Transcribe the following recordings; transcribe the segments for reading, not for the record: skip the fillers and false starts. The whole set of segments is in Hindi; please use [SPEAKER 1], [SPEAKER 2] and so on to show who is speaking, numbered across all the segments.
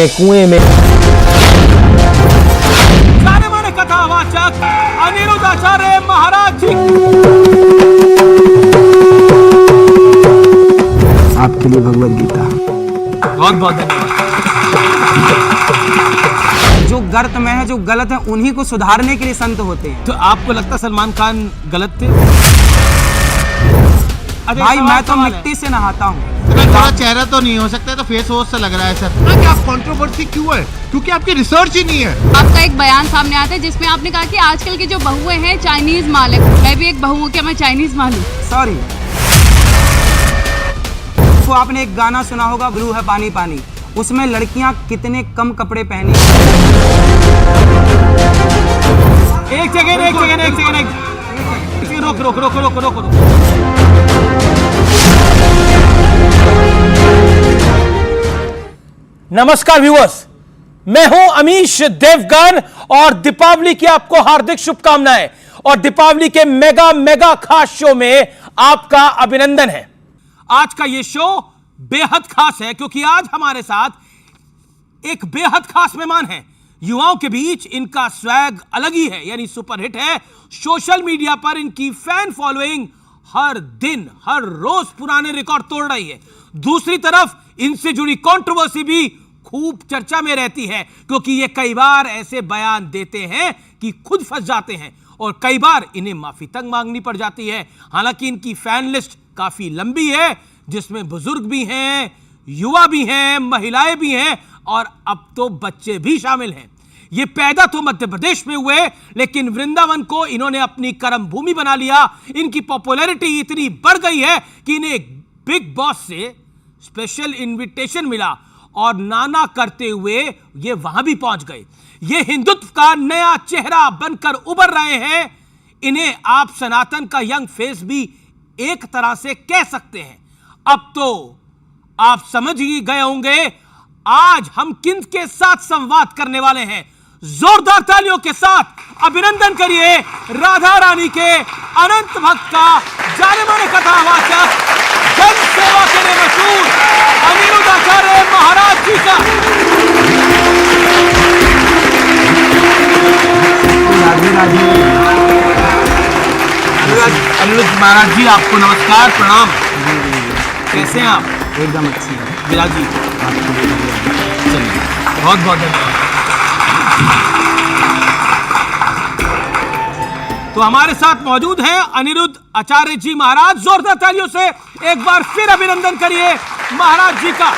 [SPEAKER 1] में, कुएं में।
[SPEAKER 2] जाने माने कथावाचक अनिरुद्ध आचार्य महाराज जी,
[SPEAKER 3] आपके लिए भगवद गीता।
[SPEAKER 2] बहुत बहुत धन्यवाद।
[SPEAKER 3] जो गर्त में है, जो गलत है, उन्हीं को सुधारने के लिए संत होते हैं।
[SPEAKER 2] तो आपको लगता सलमान खान गलत थे?
[SPEAKER 3] भाई मैं तो मिट्टी से नहाता हूँ।
[SPEAKER 4] थोड़ा चेहरा तो नहीं हो सकता, तो फेस वॉश से लग रहा है सर। क्या कंट्रोवर्सी क्यों है? क्योंकि आपकी रिसर्च ही नहीं है।
[SPEAKER 5] आपका एक बयान सामने आता है जिसमें आपने कहा कि आजकल की जो बहुएं हैं चाइनीज माल है। मैं भी एक बहू हूँ, क्या मैं चाइनीज माल हूँ?
[SPEAKER 3] सॉरी। तो आपने एक गाना सुना होगा, ब्लू है पानी पानी, उसमें लड़कियां कितने कम कपड़े पहनी।
[SPEAKER 2] एक सेकंड, रोक। नमस्कार व्यूअर्स, मैं हूं अमीश देवगन और दीपावली की आपको हार्दिक शुभकामनाएं। और दीपावली के मेगा खास शो में आपका अभिनंदन है। आज का यह शो बेहद खास है क्योंकि आज हमारे साथ एक बेहद खास मेहमान है। युवाओं के बीच इनका स्वैग अलग ही है, यानी सुपरहिट है। सोशल मीडिया पर इनकी फैन फॉलोइंग हर दिन हर रोज पुराने रिकॉर्ड तोड़ रही है। दूसरी तरफ इनसे जुड़ी कंट्रोवर्सी भी खूब चर्चा में रहती है क्योंकि ये कई बार ऐसे बयान देते हैं कि खुद फंस जाते हैं और कई बार इन्हें माफी तक मांगनी पड़ जाती है। हालांकि इनकी फैन लिस्ट काफी लंबी है जिसमें बुजुर्ग भी हैं, युवा भी हैं, महिलाएं भी हैं और अब तो बच्चे भी शामिल हैं। ये पैदा तो मध्य प्रदेश में हुए लेकिन वृंदावन को इन्होंने अपनी कर्म भूमि बना लिया। इनकी पॉपुलैरिटी इतनी बढ़ गई है कि इन्हें बिग बॉस से स्पेशल इनविटेशन मिला और नाना करते हुए ये वहां भी पहुंच गए। ये हिंदुत्व का नया चेहरा बनकर उभर रहे हैं। इन्हें आप सनातन का यंग फेस भी एक तरह से कह सकते हैं। अब तो आप समझ ही गए होंगे आज हम किन के साथ संवाद करने वाले हैं। जोरदार तालियों के साथ अभिनंदन करिए राधा रानी के अनंत भक्त का, जाने माने कथावाचक, जन सेवा के लिए मशहूर अनिरुद्ध आचार्य महाराज जी का। अनिरुद्ध महाराज जी, आपको नमस्कार, प्रणाम। कैसे हैं आप?
[SPEAKER 3] एकदम अच्छी है
[SPEAKER 2] विराज जी, चलिए बहुत बहुत धन्यवाद। तो हमारे साथ मौजूद हैं अनिरुद्ध आचार्य जी महाराज। जोरदार तालियों से एक बार फिर अभिनंदन करिए महाराज जी का।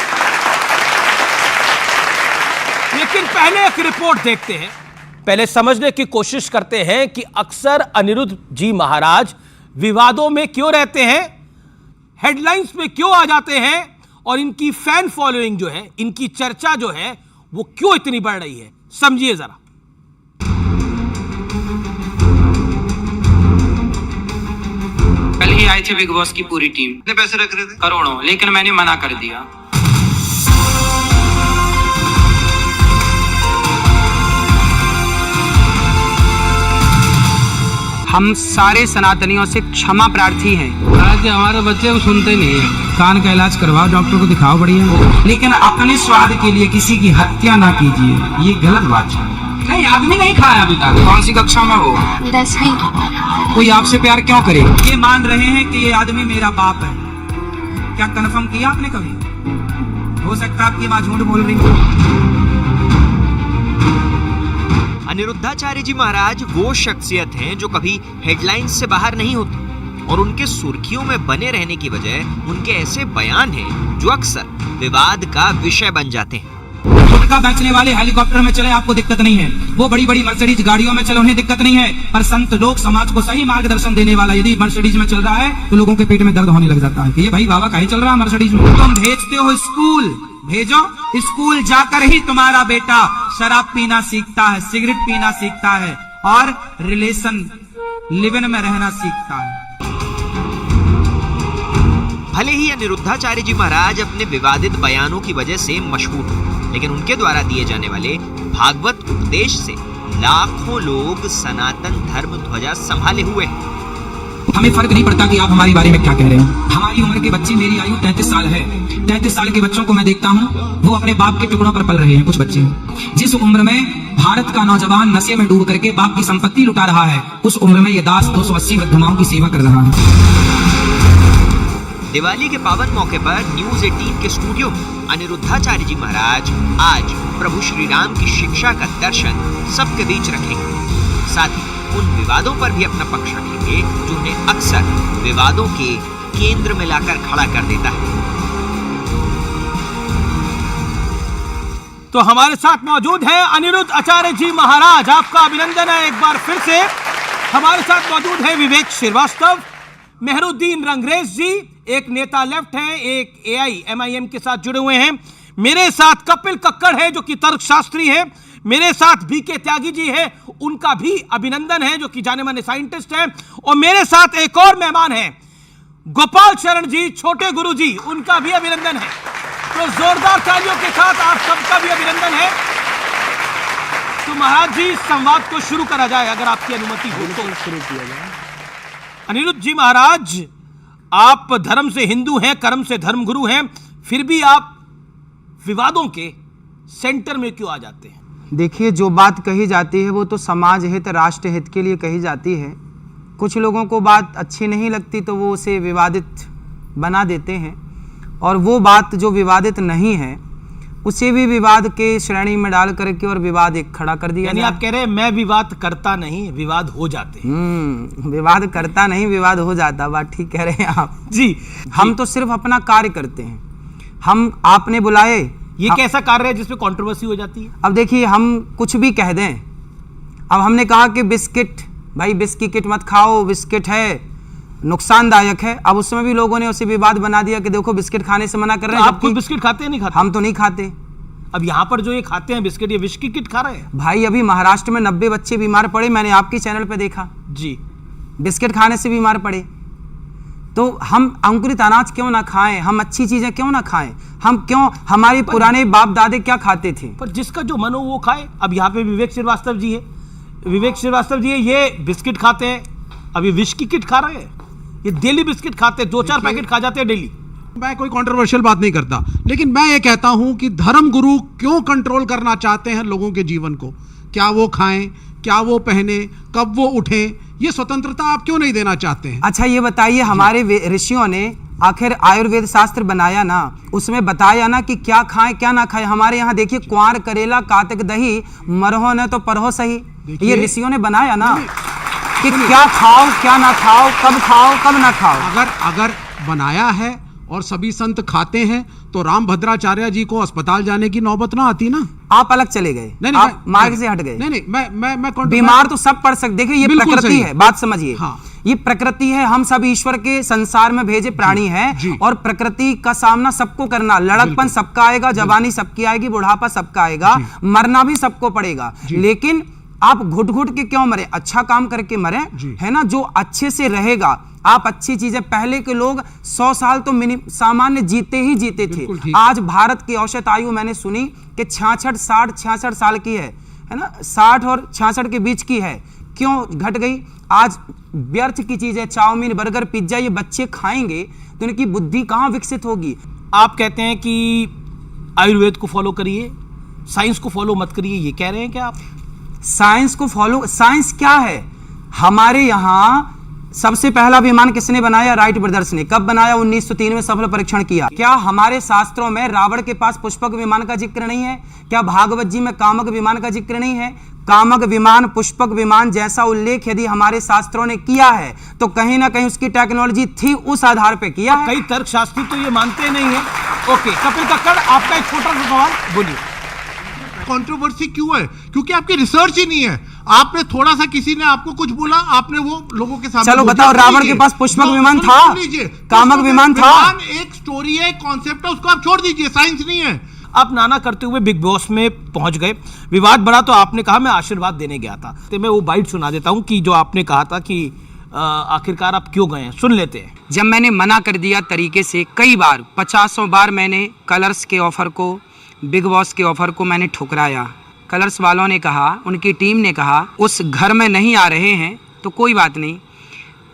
[SPEAKER 2] लेकिन पहले एक रिपोर्ट देखते हैं, पहले समझने की कोशिश करते हैं कि अक्सर अनिरुद्ध जी महाराज विवादों में क्यों रहते हैं, हेडलाइंस में क्यों आ जाते हैं और इनकी फैन फॉलोइंग जो है, इनकी चर्चा जो है वो क्यों इतनी बढ़ रही है। समझिए जरा।
[SPEAKER 6] कल ही आई थी बिग बॉस की पूरी टीम।
[SPEAKER 4] कितने पैसे रख रहे थे?
[SPEAKER 6] करोड़ों, लेकिन मैंने मना कर दिया।
[SPEAKER 3] हम सारे सनातनियों से क्षमा प्रार्थी हैं।
[SPEAKER 7] आज हमारे बच्चे वो सुनते नहीं है। कान का इलाज करवाओ, डॉक्टर को दिखाओ बढ़िया, लेकिन अपने स्वाद के लिए किसी की हत्या ना कीजिए, ये गलत बात है। नहीं, आदमी नहीं खाया अभी तक। कौन सी कक्षा में हो?
[SPEAKER 5] 10वीं।
[SPEAKER 7] कोई आपसे प्यार क्यों करे? ये मान रहे हैं कि ये आदमी मेरा बाप है। क्या कन्फर्म किया आपने कभी? हो सकता है आपकी माँ झूठ बोल रही हो।
[SPEAKER 8] अनिरुद्धाचार्य जी महाराज वो शख्सियत हैं जो कभी हेडलाइंस से बाहर नहीं होती और उनके सुर्खियों में बने रहने की वजह उनके ऐसे बयान हैं जो अक्सर विवाद का विषय बन जाते हैं।
[SPEAKER 7] गुटखा बेचने वाले हेलीकॉप्टर में चले, आपको दिक्कत नहीं है। वो बड़ी बड़ी मर्सिडीज गाड़ियों में चले, उन्हें दिक्कत नहीं है। पर संत लोग समाज को सही मार्गदर्शन देने वाला यदि मर्सिडीज में चल रहा है तो लोगों के पेट में दर्द होने लग जाता है कि ये भाई बाबा कहीं चल रहा है मर्सिडीज में। तुम भेजते हो स्कूल, भेजो स्कूल जाकर ही तुम्हारा बेटा शराब पीना सीखता है, सिगरेट पीना सीखता है और रिलेशन लिव इन में रहना सीखता है।
[SPEAKER 8] भले ही अनिरुद्धाचार्य जी महाराज अपने विवादित बयानों की वजह से मशहूर हैं, लेकिन उनके द्वारा दिए जाने वाले भागवत उपदेश से लाखों लोग सनातन धर्म ध्वजा संभाले हुए हैं।
[SPEAKER 7] हमें फर्क नहीं पड़ता कि आप हमारे बारे में क्या कह रहे हैं। हमारी उम्र के बच्चे, मेरी आयु 33 साल है, 33 साल के बच्चों को मैं देखता हूँ, वो अपने बाप के टुकड़ों पर पल रहे हैं। कुछ बच्चे जिस उम्र में भारत का नौजवान नशे में डूब करके बाप की संपत्ति लुटा रहा है, उस उम्र में ये दास 280 वृद्धमाओं की सेवा कर रहा है।
[SPEAKER 8] दिवाली के पावन मौके पर न्यूज 18 के स्टूडियो में अनिरुद्धाचार्य जी महाराज आज प्रभु श्री राम की शिक्षा का दर्शन सबके बीच रखेंगे। साथ ही उन विवादों पर भी अपना पक्ष रखेंगे जो उन्हें अक्सर विवादों के केंद्र में लाकर खड़ा कर देता है।
[SPEAKER 2] तो हमारे साथ मौजूद है अनिरुद्ध आचार्य जी महाराज, आपका अभिनंदन है एक बार फिर से। हमारे साथ मौजूद है विवेक श्रीवास्तव, मेहरुद्दीन रंगरेज जी, एक नेता लेफ्ट हैं, एक AIMIM के साथ जुड़े हुए हैं। मेरे साथ कपिल कक्कड़ है जो कि तर्कशास्त्री है। मेरे साथ BK त्यागी जी है, उनका भी अभिनंदन है, जो कि जाने माने साइंटिस्ट हैं। और मेरे साथ एक और मेहमान है गोपाल शरण जी, छोटे गुरु जी, उनका भी अभिनंदन है। तो जोरदार तालियों के साथ आप सबका भी अभिनंदन है। तो महाराज जी, संवाद को शुरू करा जाए अगर आपकी अनुमति हो तो। शुरू किया जाए। अनिरुद्ध जी महाराज, आप धर्म से हिंदू हैं, कर्म से धर्मगुरु हैं, फिर भी आप विवादों के सेंटर में क्यों आ जाते हैं?
[SPEAKER 3] देखिए, जो बात कही जाती है वो तो समाज हित, राष्ट्र हित के लिए कही जाती है। कुछ लोगों को बात अच्छी नहीं लगती तो वो उसे विवादित बना देते हैं, और वो बात जो विवादित नहीं है उसे भी विवाद के श्रेणी में डाल करके और विवाद एक खड़ा कर दिया।
[SPEAKER 2] यानी आप कह रहे हैं मैं विवाद करता नहीं, विवाद हो जाते हैं।
[SPEAKER 3] विवाद करता नहीं, विवाद हो जाता, बात ठीक कह रहे हैं आप
[SPEAKER 2] जी।
[SPEAKER 3] हम तो सिर्फ अपना कार्य करते हैं। हम आपने बुलाए,
[SPEAKER 2] ये कैसा कार्य है जिसमें कंट्रोवर्सी हो जाती है?
[SPEAKER 3] अब देखिए, हम कुछ भी कह दें। अब हमने कहा कि बिस्किट, भाई बिस्किट किट मत खाओ, बिस्किट है नुकसानदायक है। अब उसमें भी लोगों ने उसे विवाद बना दिया कि देखो बिस्किट खाने से मना कर रहे हैं।
[SPEAKER 2] आप खुद बिस्किट खाते हैं? नहीं खाते?
[SPEAKER 3] हम तो नहीं खाते।
[SPEAKER 2] अब यहाँ पर जो ये खाते हैं बिस्किट, ये विष की किट खा रहे हैं।
[SPEAKER 3] भाई अभी महाराष्ट्र में 90 बच्चे बीमार पड़े, मैंने आपके चैनल पे देखा
[SPEAKER 2] जी,
[SPEAKER 3] बिस्किट खाने से बीमार पड़े। तो हम अंकुरित अनाज क्यों ना खाएं, हम अच्छी चीजें क्यों ना खाएं? हम क्यों, हमारे पुराने बाप दादे क्या खाते थे?
[SPEAKER 2] पर जिसका जो मन हो वो खाए। अब यहाँ पे विवेक श्रीवास्तव जी है, विवेक श्रीवास्तव जी है, ये बिस्किट खाते हैं, अभी विष की किट खा रहे हैं। ये डेली बिस्किट खाते हैं, 2-4 पैकेट खा जाते हैं डेली।
[SPEAKER 1] मैं कोई कंट्रोवर्शियल बात नहीं करता, लेकिन मैं ये कहता हूं कि धर्म गुरु क्यों कंट्रोल करना चाहते हैं लोगों के जीवन को? क्या वो खाएं, क्या वो पहने, कब वो उठें, ये स्वतंत्रता आप क्यों नहीं देना चाहते हैं?
[SPEAKER 3] अच्छा ये बताइए, हमारे ऋषियों ने आखिर आयुर्वेद शास्त्र बनाया ना, उसमें बताया ना कि क्या खाएं क्या ना खाएं। हमारे यहाँ देखिए, क्वार करेला कातिक दही, मरहो न तो परहो सही, ये ऋषियों ने बनाया ना कि क्या खाओ क्या ना खाओ, कब ना खाओ।
[SPEAKER 1] अगर बनाया है और सभी संत खाते हैं तो राम भद्राचार्य जी को अस्पताल जाने की नौबत ना आती ना।
[SPEAKER 3] आप अलग चले गए,
[SPEAKER 1] नहीं,
[SPEAKER 3] आप मार्ग से हट गए।
[SPEAKER 1] नहीं, मैं
[SPEAKER 3] बीमार तो सब पड़ सकते। देखिए, ये प्रकृति है, बात समझिए।
[SPEAKER 1] हाँ।
[SPEAKER 3] ये प्रकृति है, हम सब ईश्वर के संसार में भेजे प्राणी हैं, और प्रकृति का सामना सबको करना। लड़कपन सबका आएगा, जवानी सबकी आएगी, बुढ़ापा सबका आएगा, मरना भी सबको पड़ेगा। लेकिन आप घुट घुट के क्यों मरे? अच्छा काम करके मरे, है ना। जो अच्छे से रहेगा, आप अच्छी चीजें, पहले के लोग 100 साल तो सामान्य जीते ही जीते थे। आज भारत की औसत आयु मैंने सुनी कि 66 साल की है ना, 60 और 66 के बीच की है। क्यों घट गई? आज व्यर्थ की चीजें, चाउमीन, बर्गर, पिज्जा, ये बच्चे खाएंगे तो इनकी बुद्धि कहाँ विकसित होगी?
[SPEAKER 2] आप कहते हैं कि आयुर्वेद को फॉलो करिए, साइंस को फॉलो मत करिए, ये कह रहे हैं क्या आप?
[SPEAKER 3] साइंस को फॉलो, साइंस क्या है? हमारे यहाँ सबसे पहला विमान किसने बनाया? राइट ब्रदर्स ने। कब बनाया? 1903 में सफल परीक्षण किया। क्या हमारे शास्त्रों में रावण के पास पुष्पक विमान का जिक्र नहीं है? क्या भागवत जी में कामक विमान का जिक्र नहीं है? कामक विमान, पुष्पक विमान जैसा उल्लेख यदि हमारे शास्त्रों ने किया है तो कहीं ना कहीं उसकी टेक्नोलॉजी थी, उस आधार पे किया है।
[SPEAKER 2] कई तर्कशास्त्री तो ये मानते नहीं है। ओके, कपिल कक्कड़, आपका एक छोटा सा सवाल, बोलिए।
[SPEAKER 4] कंट्रोवर्सी क्यों है? क्योंकि आपकी रिसर्च ही नहीं है। आपने थोड़ा सा, किसी ने आपको कुछ बोला, आपने वो लोगों के सामने,
[SPEAKER 3] चलो बताओ, रावण के पास पुष्पक विमान था, कामक विमान था।
[SPEAKER 4] एक स्टोरी है, कॉन्सेप्ट है, उसको आप छोड़ दीजिए, साइंस नहीं है।
[SPEAKER 2] आप नाना करते हुए बिग बॉस में पहुंच गए, विवाद बढ़ा तो आपने कहा मैं आशीर्वाद देने गया था। तो मैं वो बाइट सुना देता हूं कि जो आपने कहा था कि आखिरकार आप क्यों गए हैं, सुन लेते हैं।
[SPEAKER 3] जब मैंने मना कर दिया तरीके से, कई बार, 50 बार मैंने कलर्स के ऑफर को, बिग बॉस के ऑफर को मैंने ठुकराया। कलर्स वालों ने कहा, उनकी टीम ने कहा उस घर में नहीं आ रहे हैं तो कोई बात नहीं,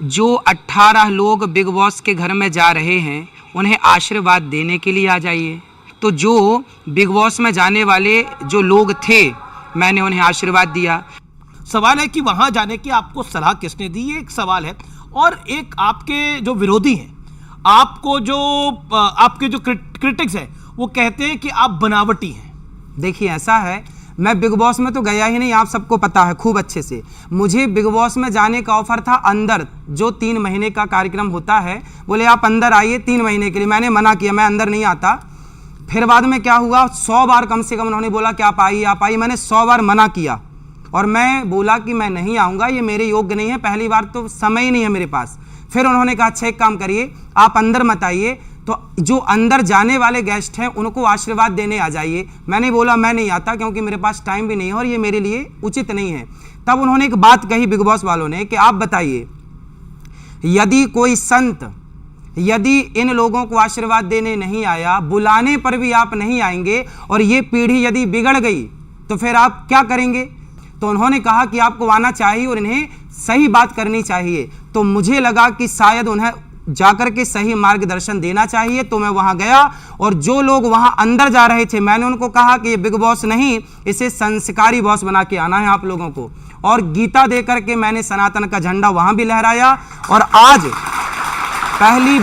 [SPEAKER 3] जो 18 लोग बिग बॉस के घर में जा रहे हैं उन्हें आशीर्वाद देने के लिए आ जाइए। तो जो बिग बॉस में जाने वाले जो लोग थे मैंने उन्हें आशीर्वाद दिया।
[SPEAKER 2] सवाल है कि वहां जाने की आपको सलाह किसने दी, ये एक सवाल है। और एक आपके जो विरोधी हैं, आपको जो आपके जो क्रिटिक्स हैं, वो कहते हैं कि आप बनावटी हैं।
[SPEAKER 3] देखिए ऐसा है, मैं बिग बॉस में तो गया ही नहीं, आप सबको पता है खूब अच्छे से। मुझे बिग बॉस में जाने का ऑफर था अंदर, जो 3 महीने का कार्यक्रम होता है, बोले आप अंदर आइए 3 महीने के लिए। मैंने मना किया, मैं अंदर नहीं आता। फिर बाद में क्या हुआ, 100 बार कम से कम उन्होंने बोला कि आप आइए। मैंने 100 बार मना किया और मैं बोला कि मैं नहीं आऊँगा, ये मेरे योग्य नहीं है, पहली बार तो समय ही नहीं है मेरे पास। फिर उन्होंने कहा अच्छा एक काम करिए, आप अंदर मत आइए, तो जो अंदर जाने वाले गेस्ट हैं उनको आशीर्वाद देने आ जाइए। मैंने बोला मैं नहीं आता क्योंकि मेरे पास टाइम भी नहीं है और ये मेरे लिए उचित नहीं है। तब उन्होंने एक बात कही बिग बॉस वालों ने कि आप बताइए, यदि कोई संत यदि इन लोगों को आशीर्वाद देने नहीं आया, बुलाने पर भी आप नहीं आएंगे और ये पीढ़ी यदि बिगड़ गई तो फिर आप क्या करेंगे? तो उन्होंने कहा कि आपको आना चाहिए और इन्हें सही बात करनी चाहिए। तो मुझे लगा कि शायद उन्हें जाकर के सही मार्गदर्शन देना चाहिए, तो मैं वहां गया और जो लोग वहां अंदर जा रहे थे मैंने उनको कहा कि ये बिग बॉस नहीं, इसे संस्कारी बॉस बना के आना है आप लोगों को। और गीता दे करके मैंने सनातन का झंडा वहां भी लहराया। और आज पहली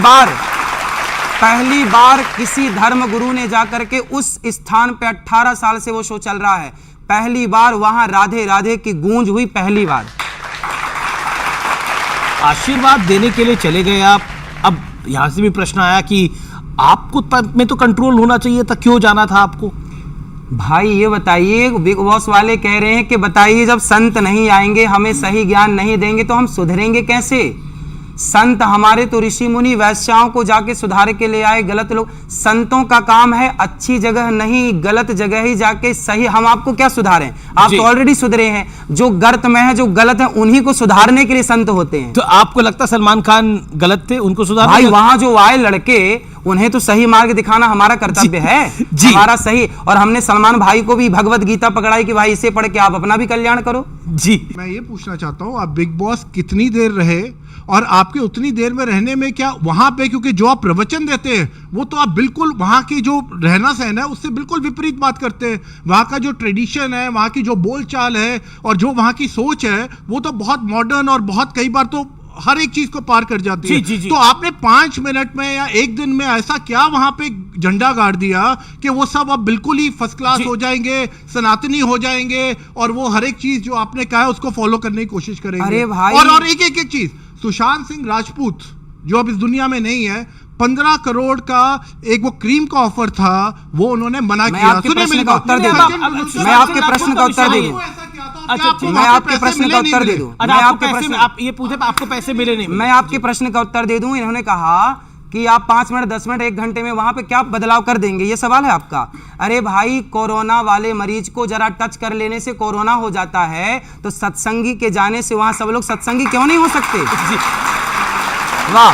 [SPEAKER 3] बार किसी धर्म गुरु ने जाकर के उस स्थान पे 18 साल से वो शो चल रहा है, पहली बार वहां राधे राधे की गूंज हुई, पहली बार।
[SPEAKER 2] आशीर्वाद देने के लिए चले गए आप। अब यहां से भी प्रश्न आया कि आपको में तो कंट्रोल होना चाहिए था, क्यों जाना था आपको?
[SPEAKER 3] भाई ये बताइए, बिग बॉस वाले कह रहे हैं कि बताइए जब संत नहीं आएंगे, हमें सही ज्ञान नहीं देंगे तो हम सुधरेंगे कैसे? संत हमारे तो ऋषि मुनि वैश्याओं को जाके सुधार के ले आए। गलत लोग, संतों का काम है अच्छी जगह नहीं गलत जगह ही जाके सही। हम आपको क्या सुधारें? आप तो ऑलरेडी सुधरे हैं। जो गर्त में है, जो गलत है, उन्हीं को सुधारने के लिए संत होते हैं।
[SPEAKER 2] तो आपको लगता सलमान खान गलत थे, उनको सुधार?
[SPEAKER 3] भाई वहां जो आए लड़के, उन्हें तो सही मार्ग दिखाना हमारा कर्तव्य है, हमारा सही। और हमने सलमान भाई को भी भगवत गीता पकड़ाई कि भाई इसे पढ़ के आप अपना भी कल्याण करो।
[SPEAKER 2] जी
[SPEAKER 4] मैं ये पूछना चाहता हूँ, आप बिग बॉस कितनी देर रहे और आपके उतनी देर में रहने में क्या वहां पे, क्योंकि जो आप प्रवचन देते हैं वो तो आप बिल्कुल वहां की जो रहना सहना है उससे बिल्कुल विपरीत बात करते हैं। वहां का जो ट्रेडिशन है, वहां की जो बोलचाल है और जो वहां की सोच है वो तो बहुत मॉडर्न और बहुत कई बार तो हर एक चीज को पार कर जाती है।
[SPEAKER 2] जी।
[SPEAKER 4] तो आपने 5 मिनट में या 1 दिन में ऐसा क्या वहां पे झंडा गाड़ दिया कि वो सब अब बिल्कुल ही फर्स्ट क्लास हो जाएंगे, सनातनी हो जाएंगे और वो हर एक चीज जो आपने कहा है उसको फॉलो करने की कोशिश करेंगे?
[SPEAKER 3] अरे भाई,
[SPEAKER 4] और एक चीज, सुशांत सिंह राजपूत जो अब इस दुनिया में नहीं है, 15 करोड़ का एक वो क्रीम का ऑफर था, वो उन्होंने मना किया।
[SPEAKER 3] मैं आपके प्रश्न का उत्तर दे दूं। मैं आपके प्रश्न का उत्तर दे दूं। मैं आपके प्रश्न का उत्तर दे दूं। मैं आपके प्रश्न,
[SPEAKER 2] आप ये पूछे आपको पैसे मिले नहीं?
[SPEAKER 3] मैं आपके प्रश्न का उत्तर दे दूं। इन्होंने कहा कि आप 5 मिनट 10 मिनट 1 घंटे में वहां पे क्या बदलाव कर देंगे, ये सवाल है आपका। अरे भाई, कोरोना वाले मरीज को जरा टच कर लेने से कोरोना हो जाता है, तो सत्संगी के जाने से वहां सब लोग सत्संगी क्यों नहीं हो सकते? वाह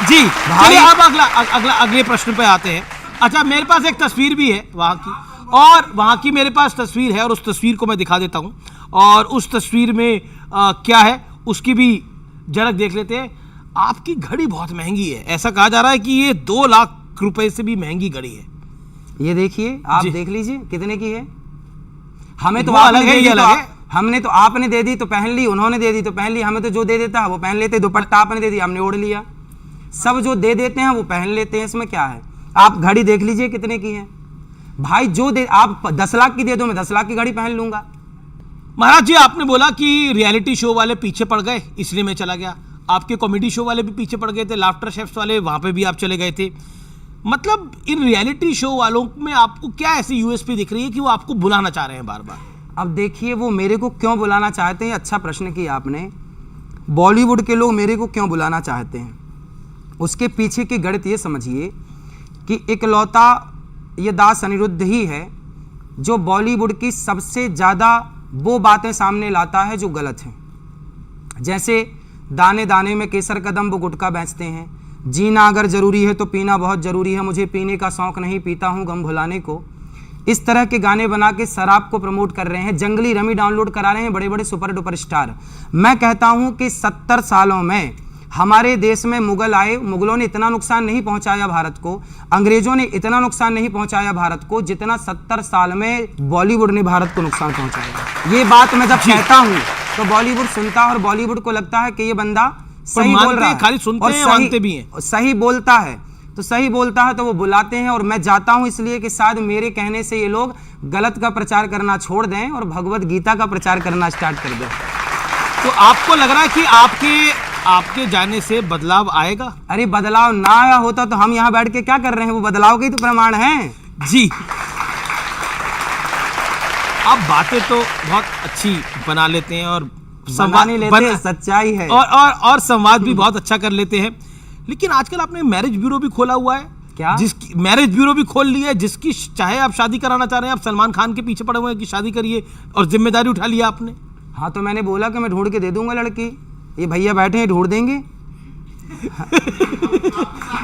[SPEAKER 2] जी। चलिए अब अगले प्रश्न पे आते हैं। अच्छा, मेरे पास एक तस्वीर भी है वहां की, और वहां की मेरे पास तस्वीर है और उस तस्वीर को मैं दिखा देता हूं। और उस तस्वीर में क्या है उसकी भी झलक देख लेते हैं। आपकी घड़ी बहुत महंगी है, ऐसा कहा जा रहा है कि ये 2 लाख रुपए से भी महंगी घड़ी है।
[SPEAKER 3] ये देखिए, आप देख लीजिए कितने की है। हमें तो
[SPEAKER 2] अलग है, ये अलग है।
[SPEAKER 3] हमने तो, आपने दे दी तो पहन ली, उन्होंने दे दी तो पहन ली। हमें तो जो दे देता है वो पहन लेते। दुपट्टा आपने दे दिया, हमने ओढ़ लिया। सब जो दे देते हैं वो पहन लेते हैं, इसमें क्या है? आप घड़ी देख लीजिए कितने की है। भाई जो दे, आप 10 लाख की दे दो, मैं 10 लाख की घड़ी पहन लूंगा।
[SPEAKER 2] महाराज जी, आपने बोला कि रियलिटी शो वाले पीछे पड़ गए इसलिए मैं चला गया। आपके कॉमेडी शो वाले भी पीछे पड़ गए थे, लाफ्टर शेफ्स वाले, वहां पे भी आप चले गए थे। मतलब इन रियलिटी शो वालों में आपको क्या ऐसी यूएसपी दिख रही है कि वो आपको बुलाना चाह रहे हैं बार बार?
[SPEAKER 3] अब देखिए, वो मेरे को क्यों बुलाना चाहते हैं, अच्छा प्रश्न किया आपने। बॉलीवुड के लोग मेरे को क्यों बुलाना चाहते हैं, उसके पीछे की गणित ये समझिए कि इकलौता ये दास अनिरुद्ध ही है जो बॉलीवुड की सबसे ज़्यादा वो बातें सामने लाता है जो गलत हैं। जैसे दाने दाने में केसर कदम, वो गुटखा बेचते हैं। जीना अगर ज़रूरी है तो पीना बहुत ज़रूरी है, मुझे पीने का शौक़ नहीं, पीता हूँ गम भुलाने को। इस तरह के गाने बना के शराब को प्रमोट कर रहे हैं, जंगली रमी डाउनलोड करा रहे हैं बड़े बड़े सुपर डुपर स्टार। मैं कहता हूँ कि 70 सालों में हमारे देश में मुगल आए, मुगलों ने इतना नुकसान नहीं पहुंचाया भारत को, अंग्रेजों ने इतना नुकसान नहीं पहुंचाया भारत को जितना 70 साल में बॉलीवुड ने भारत को नुकसान पहुंचाया। ये बात मैं जब कहता हूं तो बॉलीवुड सुनता है और बॉलीवुड को लगता है कि ये बंदा सही बोल रहा है,
[SPEAKER 2] खाली सुनते हैं, मानते भी हैं।
[SPEAKER 3] सही बोलता है तो सही बोलता है तो वो बुलाते हैं, और मैं जाता हूं इसलिए कि शायद मेरे कहने से ये लोग गलत का प्रचार करना छोड़ दें और भगवत गीता का प्रचार करना स्टार्ट कर दें।
[SPEAKER 2] तो आपको लग रहा है कि आपके जाने से बदलाव आएगा?
[SPEAKER 3] अरे बदलाव ना आया होता तो हम यहाँ बैठ के क्या कर रहे हैं, वो बदलाव के ही तो प्रमाण हैं।
[SPEAKER 2] जी, आप बातें तो बहुत अच्छी बना लेते हैं और
[SPEAKER 3] संवाद नहीं लेते, सच्चाई है,
[SPEAKER 2] और संवाद भी बहुत अच्छा कर लेते हैं। लेकिन आजकल आपने मैरिज ब्यूरो भी खोला हुआ है।
[SPEAKER 3] क्या?
[SPEAKER 2] जिसकी मैरिज ब्यूरो भी खोल लिया है, जिसकी चाहे आप शादी कराना चाह रहे हैं, आप सलमान खान के पीछे पड़े हुए हैं कि शादी करिए, और जिम्मेदारी उठा लिया आपने।
[SPEAKER 3] हाँ तो मैंने बोला कि मैं ढूंढ के दे दूंगा लड़की, ये भैया बैठे हैं ढूंढ देंगे।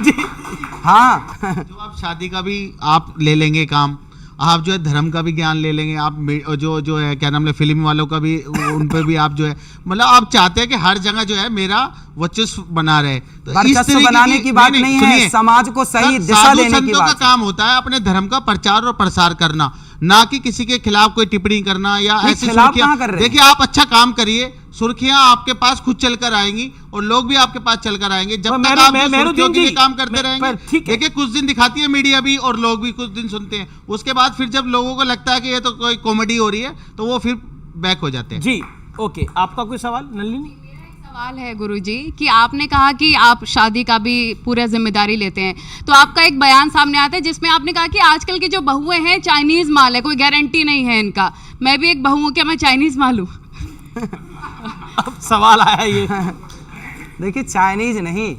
[SPEAKER 2] जी
[SPEAKER 4] हाँ जो आप शादी का भी आप ले लेंगे काम, आप जो है धर्म का भी ज्ञान ले लेंगे, आप जो है क्या नाम है फिल्म वालों का भी, उन पे भी आप जो है मतलब आप चाहते हैं कि हर जगह जो है मेरा वर्चस्व बना रहे। तो
[SPEAKER 3] वर्चस्व बनाने की बात नहीं है, समाज को सही दिशा देने की बात।
[SPEAKER 4] का काम होता है अपने धर्म का प्रचार और प्रसार करना, ना कि किसी के खिलाफ कोई टिप्पणी करना या ऐसे सुर्खियां। देखिए आप अच्छा काम करिए, सुर्खियां आपके पास खुद चलकर आएंगी और लोग भी आपके पास चलकर आएंगे। जब तक आप सुर्खियों के लिए काम करते रहेंगे, देखिए कुछ दिन दिखाती है मीडिया भी और लोग भी कुछ दिन सुनते हैं, उसके बाद फिर जब लोगों को लगता है कि ये तो कोई कॉमेडी हो रही है तो वो फिर बैक हो जाते हैं।
[SPEAKER 2] जी ओके, आपका कोई सवाल नलिनी?
[SPEAKER 5] सवाल है गुरुजी कि आपने कहा कि आप शादी का भी पूरा जिम्मेदारी लेते हैं, तो आपका एक बयान सामने आता है जिसमें आपने कहा कि आजकल की जो बहुएं हैं चाइनीज माल है, कोई गारंटी नहीं है इनका। मैं भी एक बहू हूं, क्या मैं चाइनीज माल हूं?
[SPEAKER 2] अब सवाल आया ये।
[SPEAKER 3] देखिए चाइनीज नहीं,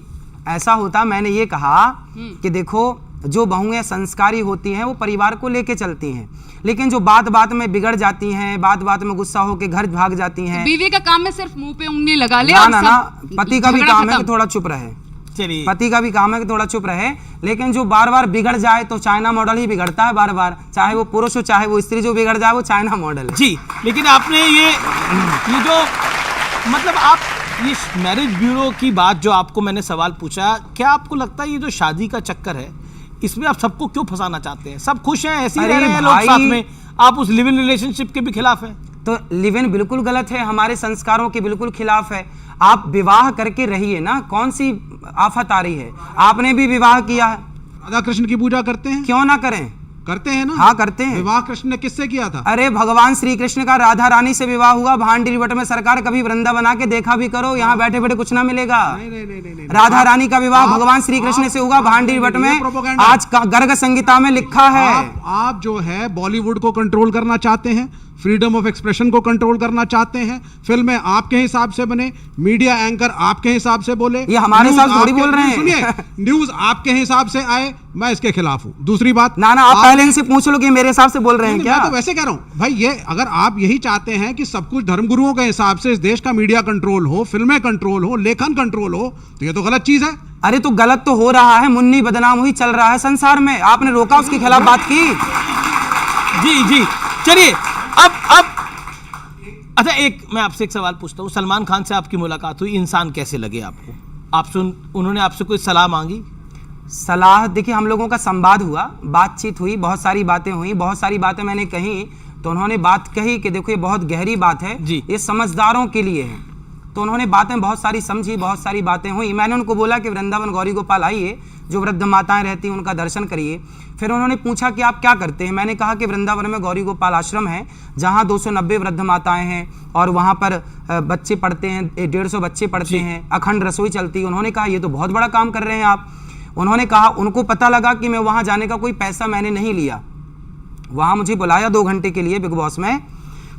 [SPEAKER 3] ऐसा होता, मैंने ये कहा कि देखो जो बहुएं संस्कारी होती हैं वो परिवार को लेके चलती हैं, लेकिन जो बात बात में बिगड़ जाती हैं, बात बात में गुस्सा होके घर भाग जाती हैं।
[SPEAKER 5] बीवी का काम है सिर्फ मुंह पे उंगली लगा ले,
[SPEAKER 3] ना, पति का भी काम है कि थोड़ा चुप रहे।
[SPEAKER 2] चलिए,
[SPEAKER 3] पति का भी काम है कि थोड़ा चुप रहे, लेकिन जो बार बार बिगड़ जाए तो चाइना मॉडल ही बिगड़ता है बार बार, चाहे वो पुरुष हो चाहे वो स्त्री, जो बिगड़ जाए वो चाइना मॉडल है।
[SPEAKER 2] जी, लेकिन आपने ये जो मतलब आप ये मैरिज ब्यूरो की बात जो आपको मैंने सवाल पूछा, क्या आपको लगता है ये जो शादी का चक्कर है इसमें आप सबको क्यों फंसाना चाहते हैं? सब खुश हैं, ऐसे ही रह रहे हैं लोग साथ में, आप उस लिव इन रिलेशनशिप के भी खिलाफ हैं?
[SPEAKER 3] तो लिव इन बिल्कुल गलत है, हमारे संस्कारों के बिल्कुल खिलाफ है। आप विवाह करके रहिए ना, कौन सी आफत आ रही है? आपने भी विवाह किया है,
[SPEAKER 1] राधा कृष्ण की पूजा करते हैं,
[SPEAKER 3] क्यों ना करें?
[SPEAKER 1] करते हैं ना।
[SPEAKER 3] हाँ करते हैं।
[SPEAKER 1] विवाह कृष्ण ने किससे किया था?
[SPEAKER 3] अरे भगवान श्री कृष्ण का राधा रानी से विवाह हुआ, भांडी वट में। सरकार कभी वृंदावन आके देखा भी करो, यहाँ बैठे बैठे कुछ ना मिलेगा।
[SPEAKER 1] नहीं।
[SPEAKER 3] राधा रानी का विवाह भगवान श्री कृष्ण से हुआ भांडी वट में, आज गर्ग संहिता में लिखा है।
[SPEAKER 1] आप जो है बॉलीवुड को कंट्रोल करना चाहते हैं, फ्रीडम ऑफ एक्सप्रेशन को कंट्रोल करना चाहते हैं, फिल्में आपके हिसाब से बने, मीडिया एंकर आपके हिसाब से बोले,
[SPEAKER 3] ये हमारे साथ थोड़ी बोल रहे हैं।
[SPEAKER 1] सुनिए, न्यूज आपके हिसाब से आए, मैं इसके खिलाफ हूं। दूसरी बात,
[SPEAKER 3] ना आप पहले इनसे पूछ लो कि मेरे हिसाब से बोल रहे हैं क्या?
[SPEAKER 1] मैं तो वैसे कह रहा हूं भाई, ये अगर आप यही चाहते हैं कि सब कुछ धर्मगुरुओं के हिसाब से इस देश का मीडिया कंट्रोल हो, फिल्में कंट्रोल हो, लेखन कंट्रोल हो, तो ये तो गलत चीज है।
[SPEAKER 3] अरे तो गलत तो हो रहा है, मुन्नी बदनाम हुई चल रहा है संसार में, आपने रोका उसके खिलाफ बात की?
[SPEAKER 2] जी चलिए, अब अच्छा एक मैं आपसे एक सवाल पूछता हूँ, सलमान खान से आपकी मुलाकात हुई, इंसान कैसे लगे आपको? उन्होंने आपसे कोई सलाह मांगी?
[SPEAKER 3] सलाह देखिए, हम लोगों का संवाद हुआ, बातचीत हुई, बहुत सारी बातें हुई, बहुत सारी बातें मैंने कही, तो उन्होंने बात कही कि देखो ये बहुत गहरी बात है, ये समझदारों के लिए है। तो उन्होंने बातें बहुत सारी समझी, बहुत सारी बातें हुई। मैंने उनको बोला कि वृंदावन गौरी गोपाल आइए, जो वृद्ध माताएं रहती हैं उनका दर्शन करिए। फिर उन्होंने पूछा कि आप क्या करते हैं? मैंने कहा कि वृंदावन में गौरी गोपाल आश्रम है, जहाँ 290 वृद्ध माताएं हैं और वहाँ पर बच्चे पढ़ते हैं, 150 बच्चे पढ़ते हैं, अखंड रसोई चलती है। उन्होंने कहा ये तो बहुत बड़ा काम कर रहे हैं आप। उन्होंने कहा, उनको पता लगा कि मैं वहाँ जाने का कोई पैसा मैंने नहीं लिया, वहाँ मुझे बुलाया 2 घंटे के लिए बिग बॉस में,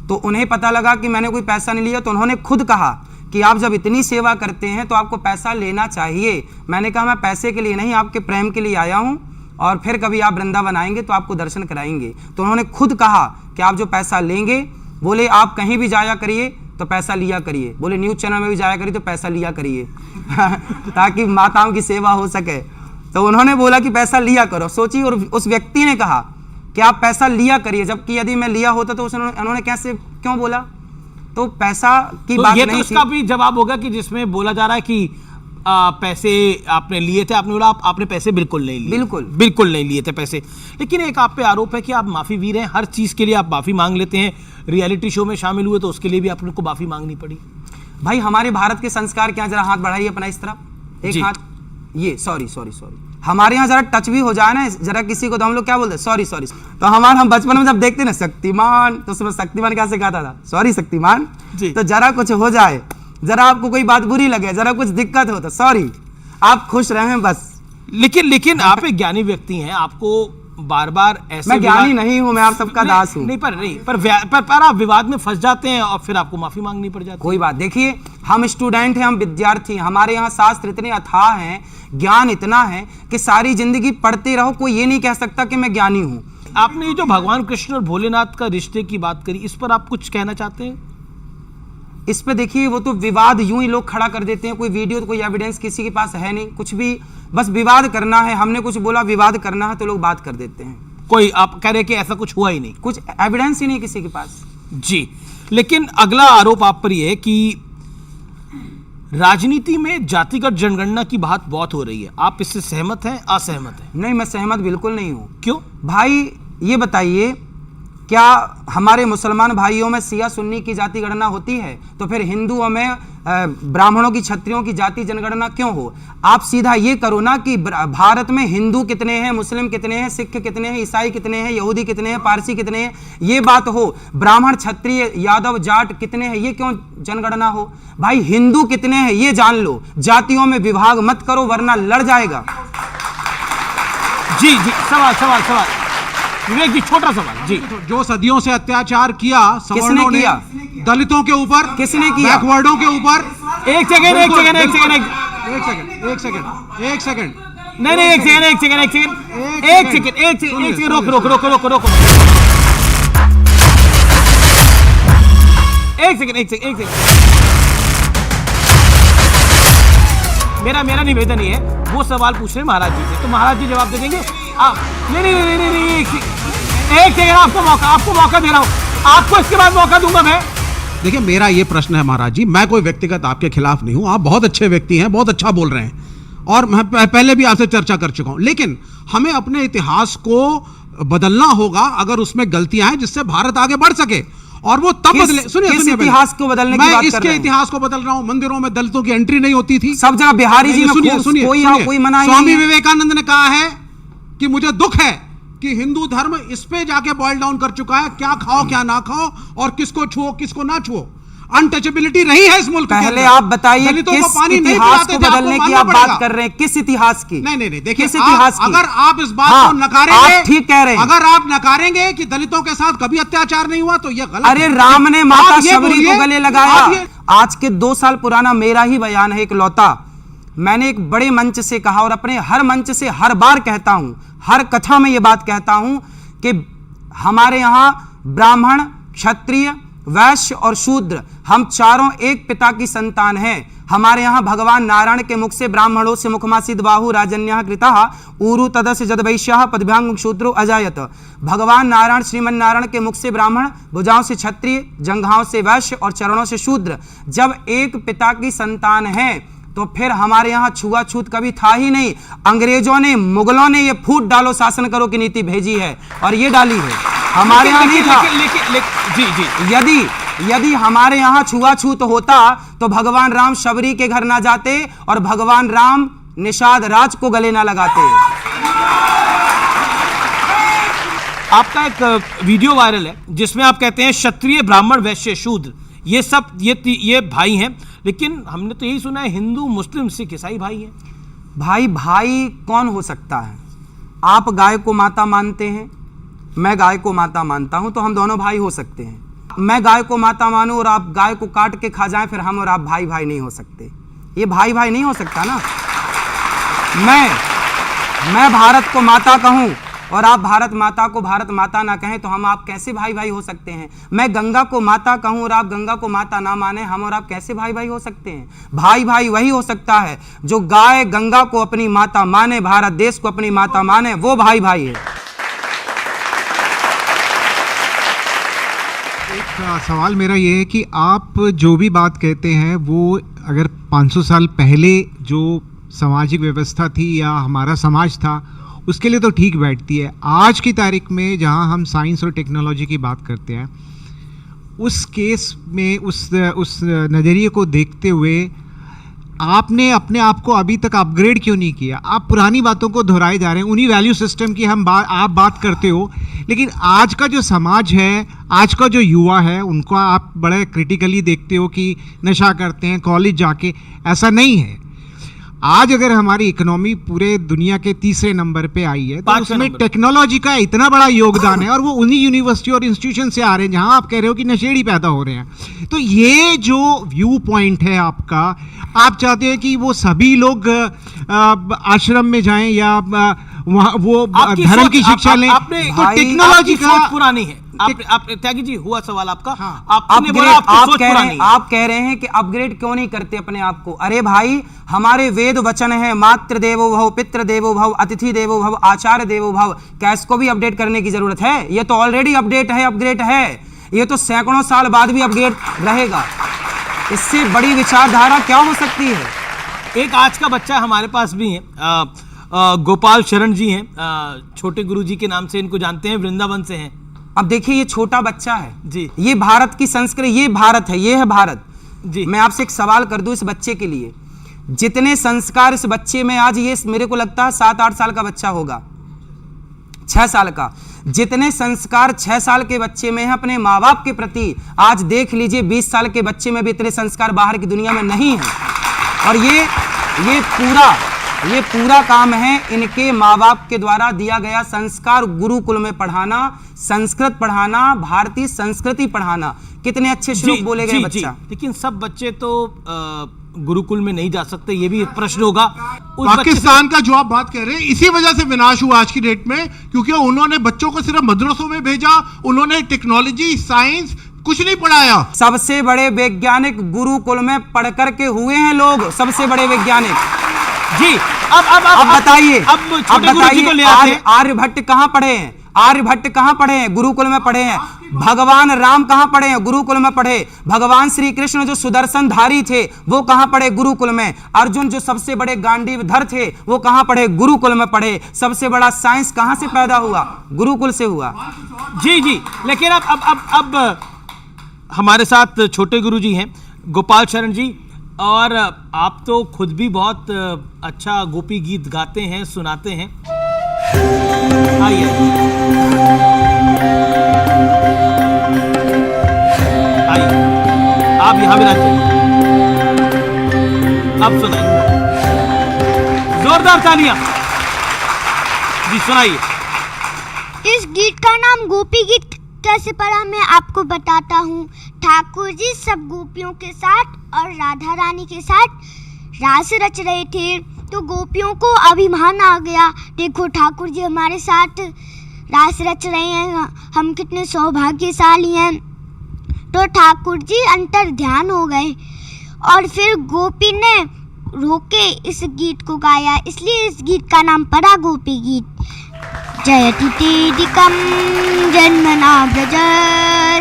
[SPEAKER 3] तो उन्हें पता लगा कि मैंने कोई पैसा नहीं लिया। तो उन्होंने खुद कहा कि आप जब इतनी सेवा करते हैं तो आपको पैसा लेना चाहिए। मैंने कहा मैं पैसे के लिए नहीं, आपके प्रेम के लिए आया हूँ, और फिर कभी आप वृंदावन आएंगे तो आपको दर्शन कराएंगे। तो उन्होंने खुद कहा कि आप जो पैसा लेंगे, बोले आप कहीं भी जाया करिए तो पैसा लिया करिए, बोले न्यूज़ चैनल में भी जाया करिए तो पैसा लिया करिए ताकि माताओं की सेवा हो सके। तो उन्होंने बोला कि पैसा लिया करो। सोचिए, और उस व्यक्ति ने कहा कि आप पैसा लिया करिए, जबकि यदि मैं लिया होता तो उन्होंने कैसे क्यों बोला? तो पैसा की बात
[SPEAKER 2] ये
[SPEAKER 3] नहीं
[SPEAKER 2] तो उसका भी जवाब होगा कि जिसमें बोला जा रहा है कि पैसे आपने लिए थे, आपने बोला आपने पैसे बिल्कुल नहीं लिए, बिल्कुल नहीं लिए थे पैसे। लेकिन एक आप पे आरोप है कि आप माफी वीर हैं, हर चीज के लिए आप माफी मांग लेते हैं। रियलिटी शो में शामिल हुए तो उसके लिए भी आपको माफी मांगनी पड़ी।
[SPEAKER 3] भाई हमारे भारत के संस्कार क्या, जरा हाथ बढ़ाइए अपना इस तरफ, एक हाथ, ये सॉरी हमारे यहाँ जरा टच भी हो जाए ना जरा किसी को, तो हम लोग क्या बोलते हैं, सॉरी। तो हम बचपन में जब देखते ना शक्तिमान, तो उसमें शक्तिमान क्या सिखाता था, सॉरी शक्तिमान। तो जरा कुछ हो जाए, जरा आपको कोई बात बुरी लगे, जरा कुछ दिक्कत हो तो सॉरी, आप खुश रहें बस।
[SPEAKER 2] लेकिन आप एक ज्ञानी व्यक्ति हैं, आपको बार बार ऐसे,
[SPEAKER 3] मैं ज्ञानी नहीं हूं, मैं आप सबका दास हूं।
[SPEAKER 2] पर आप विवाद में फंस जाते हैं और फिर आपको माफी मांगनी पड़ जाती है।
[SPEAKER 3] कोई बात, देखिए हम स्टूडेंट हैं, हम विद्यार्थी हैं, हमारे यहाँ शास्त्र इतने अथाह हैं, ज्ञान इतना है कि सारी जिंदगी पढ़ते रहो, कोई ये नहीं कह सकता कि मैं ज्ञानी हूं।
[SPEAKER 2] आपने ये जो भगवान कृष्ण और भोलेनाथ का रिश्ते की बात करी, इस पर आप कुछ कहना चाहते हैं?
[SPEAKER 3] इस पे देखिए, वो तो विवाद यूं ही लोग खड़ा कर देते हैं, कोई वीडियो तो कोई एविडेंस किसी के पास है नहीं, कुछ भी, बस विवाद करना है, हमने कुछ बोला विवाद करना है तो लोग बात कर देते हैं।
[SPEAKER 2] कोई आप कह रहे हैं कि ऐसा कुछ हुआ ही नहीं,
[SPEAKER 3] कुछ एविडेंस ही नहीं किसी के पास।
[SPEAKER 2] जी, लेकिन अगला आरोप आप पर यह है कि राजनीति में जातिगत जनगणना की बात बहुत हो रही है, आप इससे सहमत हैं, असहमत हैं?
[SPEAKER 3] नहीं, मैं सहमत बिल्कुल नहीं हूं।
[SPEAKER 2] क्यों?
[SPEAKER 3] भाई ये बताइए, क्या हमारे मुसलमान भाइयों में सिया सुन्नी की जाति गणना होती है? तो फिर हिंदुओं में ब्राह्मणों की, क्षत्रियों की जाति जनगणना क्यों हो? आप सीधा ये करो ना कि भारत में हिंदू कितने हैं, मुस्लिम कितने हैं, सिख कितने हैं, ईसाई कितने हैं, यहूदी कितने हैं, पारसी कितने हैं, ये बात हो। ब्राह्मण, क्षत्रिय, यादव, जाट कितने हैं, ये क्यों जनगणना हो? भाई हिंदू कितने हैं ये जान लो, जातियों में विभाग मत करो वरना लड़ जाएगा।
[SPEAKER 2] जी, सवाल विवेक जी, छोटा सवाल जी।
[SPEAKER 1] जो सदियों से अत्याचार किया सवर्णों ने दलितों के ऊपर,
[SPEAKER 3] किसने किया?
[SPEAKER 1] बैकवर्डों के ऊपर।
[SPEAKER 2] एक सेकंड
[SPEAKER 1] नहीं, एक सेकंड, मेरा निवेदन ये है, वो सवाल पूछ रहे हैं महाराज जी से, तो महाराज जी जवाब दे देंगे आप? नहीं, एक सेकंड, आपको मौका दे रहा हूं, आपको इसके बाद मौका दूंगा मैं। देखिए, मेरा ये प्रश्न है महाराज जी, मैं कोई व्यक्तिगत आपके खिलाफ नहीं हूं, आप बहुत अच्छे व्यक्ति हैं, बहुत अच्छा बोल रहे हैं और मैं पहले भी आपसे चर्चा कर चुका हूं, लेकिन हमें अपने इतिहास को बदलना होगा अगर उसमें गलतियां हैं, जिससे भारत आगे बढ़ सके, और वो तब बदले। सुनिए,
[SPEAKER 3] इतिहास को बदलने की बात कर रहे हैं?
[SPEAKER 1] मैं इसके इतिहास को बदल रहा हूं। मंदिरों में दलितों की एंट्री नहीं होती थी,
[SPEAKER 3] सब जगह बिहारी जी में कोई मना ही नहीं।
[SPEAKER 1] स्वामी विवेकानंद ने कहा है कि मुझे दुख है कि हिंदू धर्म इस पे जाके बॉयल डाउन कर चुका है, क्या खाओ क्या ना खाओ और किसको छुओ किसको ना छुओ। अनटचेबिलिटी रही है इस मुल्क के अंदर।
[SPEAKER 3] पहले आप बताइए किस इतिहास को बदलने की आप बात कर रहे हैं, किस इतिहास की?
[SPEAKER 1] नहीं, देखिए,
[SPEAKER 3] किस इतिहास की?
[SPEAKER 1] अगर आप इस बात को नकारेंगे,
[SPEAKER 3] आप ठीक कह रहे हैं,
[SPEAKER 1] अगर आप नकारेंगे कि दलितों के साथ कभी अत्याचार नहीं हुआ तो यह गलत।
[SPEAKER 3] अरे राम ने माता शबरी को गले लगाया। आज के 2 साल पुराना मेरा ही बयान है, एक लौता, मैंने एक बड़े मंच से कहा और अपने हर मंच से हर बार कहता हूं, हर कथा में यह बात कहता हूं कि हमारे यहां ब्राह्मण, क्षत्रिय, वैश्य और शूद्र, हम चारों एक पिता की संतान हैं। हमारे यहाँ भगवान नारायण के मुख से ब्राह्मणों से मुखमासिद बाहु राजन्यः कृतः ऊरु तदस्य जदवैश्यः पदभ्यांग शूद्रो अजायत। भगवान नारायण, श्रीमन नारायण के मुख से ब्राह्मण, भुजाओं से क्षत्रिय, जंघाओं से वैश्य और चरणों से शूद्र। जब एक पिता की संतान है तो फिर हमारे यहाँ छुआछूत कभी था ही नहीं। अंग्रेजों ने, मुगलों ने ये फूट डालो शासन करो की नीति भेजी है और ये डाली है, हमारे यहाँ नहीं था। जी, यदि हमारे यहाँ छुआछूत होता तो भगवान राम शबरी के घर ना जाते और भगवान राम निषाद राज को गले ना लगाते।
[SPEAKER 2] आपका एक वीडियो वायरल है जिसमें आप कहते हैं क्षत्रिय, ब्राह्मण, वैश्य, शूद्र ये सब ये भाई हैं, लेकिन हमने तो यही सुना है हिंदू, मुस्लिम, सिख, ईसाई भाई हैं।
[SPEAKER 3] भाई कौन हो सकता है? आप गाय को माता मानते हैं, मैं गाय को माता मानता हूं, तो हम दोनों भाई हो सकते हैं। मैं गाय को माता मानूं और आप गाय को काट के खा जाएं, फिर हम और आप भाई नहीं हो सकते। ये भाई नहीं हो सकता ना। मैं भारत को माता कहूं और आप भारत माता को भारत माता ना कहें तो हम आप कैसे भाई हो सकते हैं? मैं गंगा को माता कहूं और आप गंगा को माता ना माने, हम और आप कैसे भाई हो सकते हैं? भाई वही हो सकता है जो गाय गंगा को अपनी माता माने, भारत देश को अपनी माता माने, वो भाई है।
[SPEAKER 9] एक सवाल मेरा ये है कि आप जो भी बात कहते हैं वो अगर 500 साल पहले जो सामाजिक व्यवस्था थी या हमारा समाज था उसके लिए तो ठीक बैठती है। आज की तारीख में जहां हम साइंस और टेक्नोलॉजी की बात करते हैं, उस केस में उस नज़रिए को देखते हुए आपने अपने आप को अभी तक अपग्रेड क्यों नहीं किया? आप पुरानी बातों को दोहराए जा रहे हैं, उन्हीं वैल्यू सिस्टम की आप बात करते हो, लेकिन आज का जो समाज है, आज का जो युवा है, उनको आप बड़े क्रिटिकली देखते हो कि नशा करते हैं कॉलेज जाके। ऐसा नहीं है। आज अगर हमारी इकोनॉमी पूरे दुनिया के तीसरे नंबर पे आई है तो उसमें टेक्नोलॉजी का इतना बड़ा योगदान है, और वो उन्हीं यूनिवर्सिटी और इंस्टीट्यूशन से आ रहे हैं जहां आप कह रहे हो कि नशेड़ी पैदा हो रहे हैं। तो ये जो व्यू पॉइंट है आपका, आप चाहते हैं कि वो सभी लोग आश्रम में जाएं या वहाँ वो धर्म की शिक्षा लें, तो टेक्नोलॉजी का
[SPEAKER 2] पुरानी है। आप त्यागी जी, हुआ सवाल आपका।
[SPEAKER 3] हाँ।
[SPEAKER 2] आपने बोला आपकी सोच पुरानी है।
[SPEAKER 3] आप कह रहे हैं कि अपग्रेड क्यों नहीं करते अपने आप को? अरे भाई, हमारे वेद वचन है, मातृ देवो भव, पितृ देवो भव, अतिथि देवो भव, आचार्य देवो भव। क्या इसको भी अपडेट करने की जरूरत है? ये तो ऑलरेडी अपडेट है, अपग्रेड है। ये तो सैकड़ों साल बाद भी अपग्रेड रहेगा। इससे बड़ी विचारधारा क्या हो सकती है?
[SPEAKER 2] एक आज का बच्चा हमारे पास भी है, गोपाल शरण जी हैं, छोटे गुरुजी के नाम से इनको जानते हैं, वृंदावन से हैं।
[SPEAKER 3] अब देखिए, ये छोटा बच्चा है
[SPEAKER 2] जी,
[SPEAKER 3] ये भारत की संस्कृति, ये भारत है, ये है भारत
[SPEAKER 2] जी।
[SPEAKER 3] मैं आपसे एक सवाल कर दूं इस बच्चे के लिए, जितने संस्कार इस बच्चे में आज, ये मेरे को लगता है 7-8 साल का बच्चा होगा, 6 साल का, जितने संस्कार 6 साल के बच्चे में है अपने माँ बाप के प्रति, आज देख लीजिए 20 साल के बच्चे में भी इतने संस्कार बाहर की दुनिया में नहीं है। और ये पूरा काम है इनके माँ बाप के द्वारा दिया गया संस्कार, गुरुकुल में पढ़ाना, संस्कृत पढ़ाना, भारतीय संस्कृति पढ़ाना। कितने अच्छे श्लोक बोले गए बच्चा।
[SPEAKER 2] लेकिन सब बच्चे तो गुरुकुल में नहीं जा सकते, ये भी एक प्रश्न होगा।
[SPEAKER 4] पाकिस्तान का जो आप बात कह रहे हैं, इसी वजह से विनाश हुआ आज की डेट में, क्योंकि उन्होंने बच्चों को सिर्फ मदरसों में भेजा, उन्होंने टेक्नोलॉजी, साइंस कुछ नहीं पढ़ाया।
[SPEAKER 3] सबसे बड़े वैज्ञानिक गुरुकुल में पढ़ करके हुए हैं लोग, सबसे बड़े वैज्ञानिक
[SPEAKER 2] जी। अब
[SPEAKER 3] बताइए,
[SPEAKER 2] अब
[SPEAKER 3] आर्यभट्ट कहाँ पढ़े हैं? आर्यभट्ट कहाँ पढ़े हैं? गुरुकुल में पढ़े हैं। भगवान राम कहाँ पढ़े हैं? गुरुकुल में पढ़े। भगवान श्री कृष्ण जो सुदर्शन धारी थे वो कहाँ पढ़े? गुरुकुल में। अर्जुन जो सबसे बड़े गांडीवधर थे वो कहाँ पढ़े? गुरुकुल में पढ़े। सबसे बड़ा साइंस कहाँ से पैदा हुआ? गुरुकुल से हुआ।
[SPEAKER 2] जी जी। लेकिन अब हमारे साथ छोटे गुरुजी हैं, गोपाल शरण जी, और आप तो खुद भी बहुत अच्छा गोपी गीत गाते हैं, सुनाते हैं। आइए आप यहां भी रहते हैं, अब सुनाइए, जोरदार तालियां जी, सुनाइए।
[SPEAKER 10] इस गीत का नाम गोपी गीत कैसे पड़ा मैं आपको बताता हूँ। ठाकुर जी सब गोपियों के साथ और राधा रानी के साथ रास रच रहे थे, तो गोपियों को अभिमान आ गया, देखो ठाकुर जी हमारे साथ रास रच रहे हैं, हम कितने सौभाग्यशाली हैं। तो ठाकुर जी अंतर ध्यान हो गए और फिर गोपी ने रोके इस गीत को गाया, इसलिए इस गीत का नाम पड़ा गोपी गीत। जयति तेदिकं जन्मना व्रज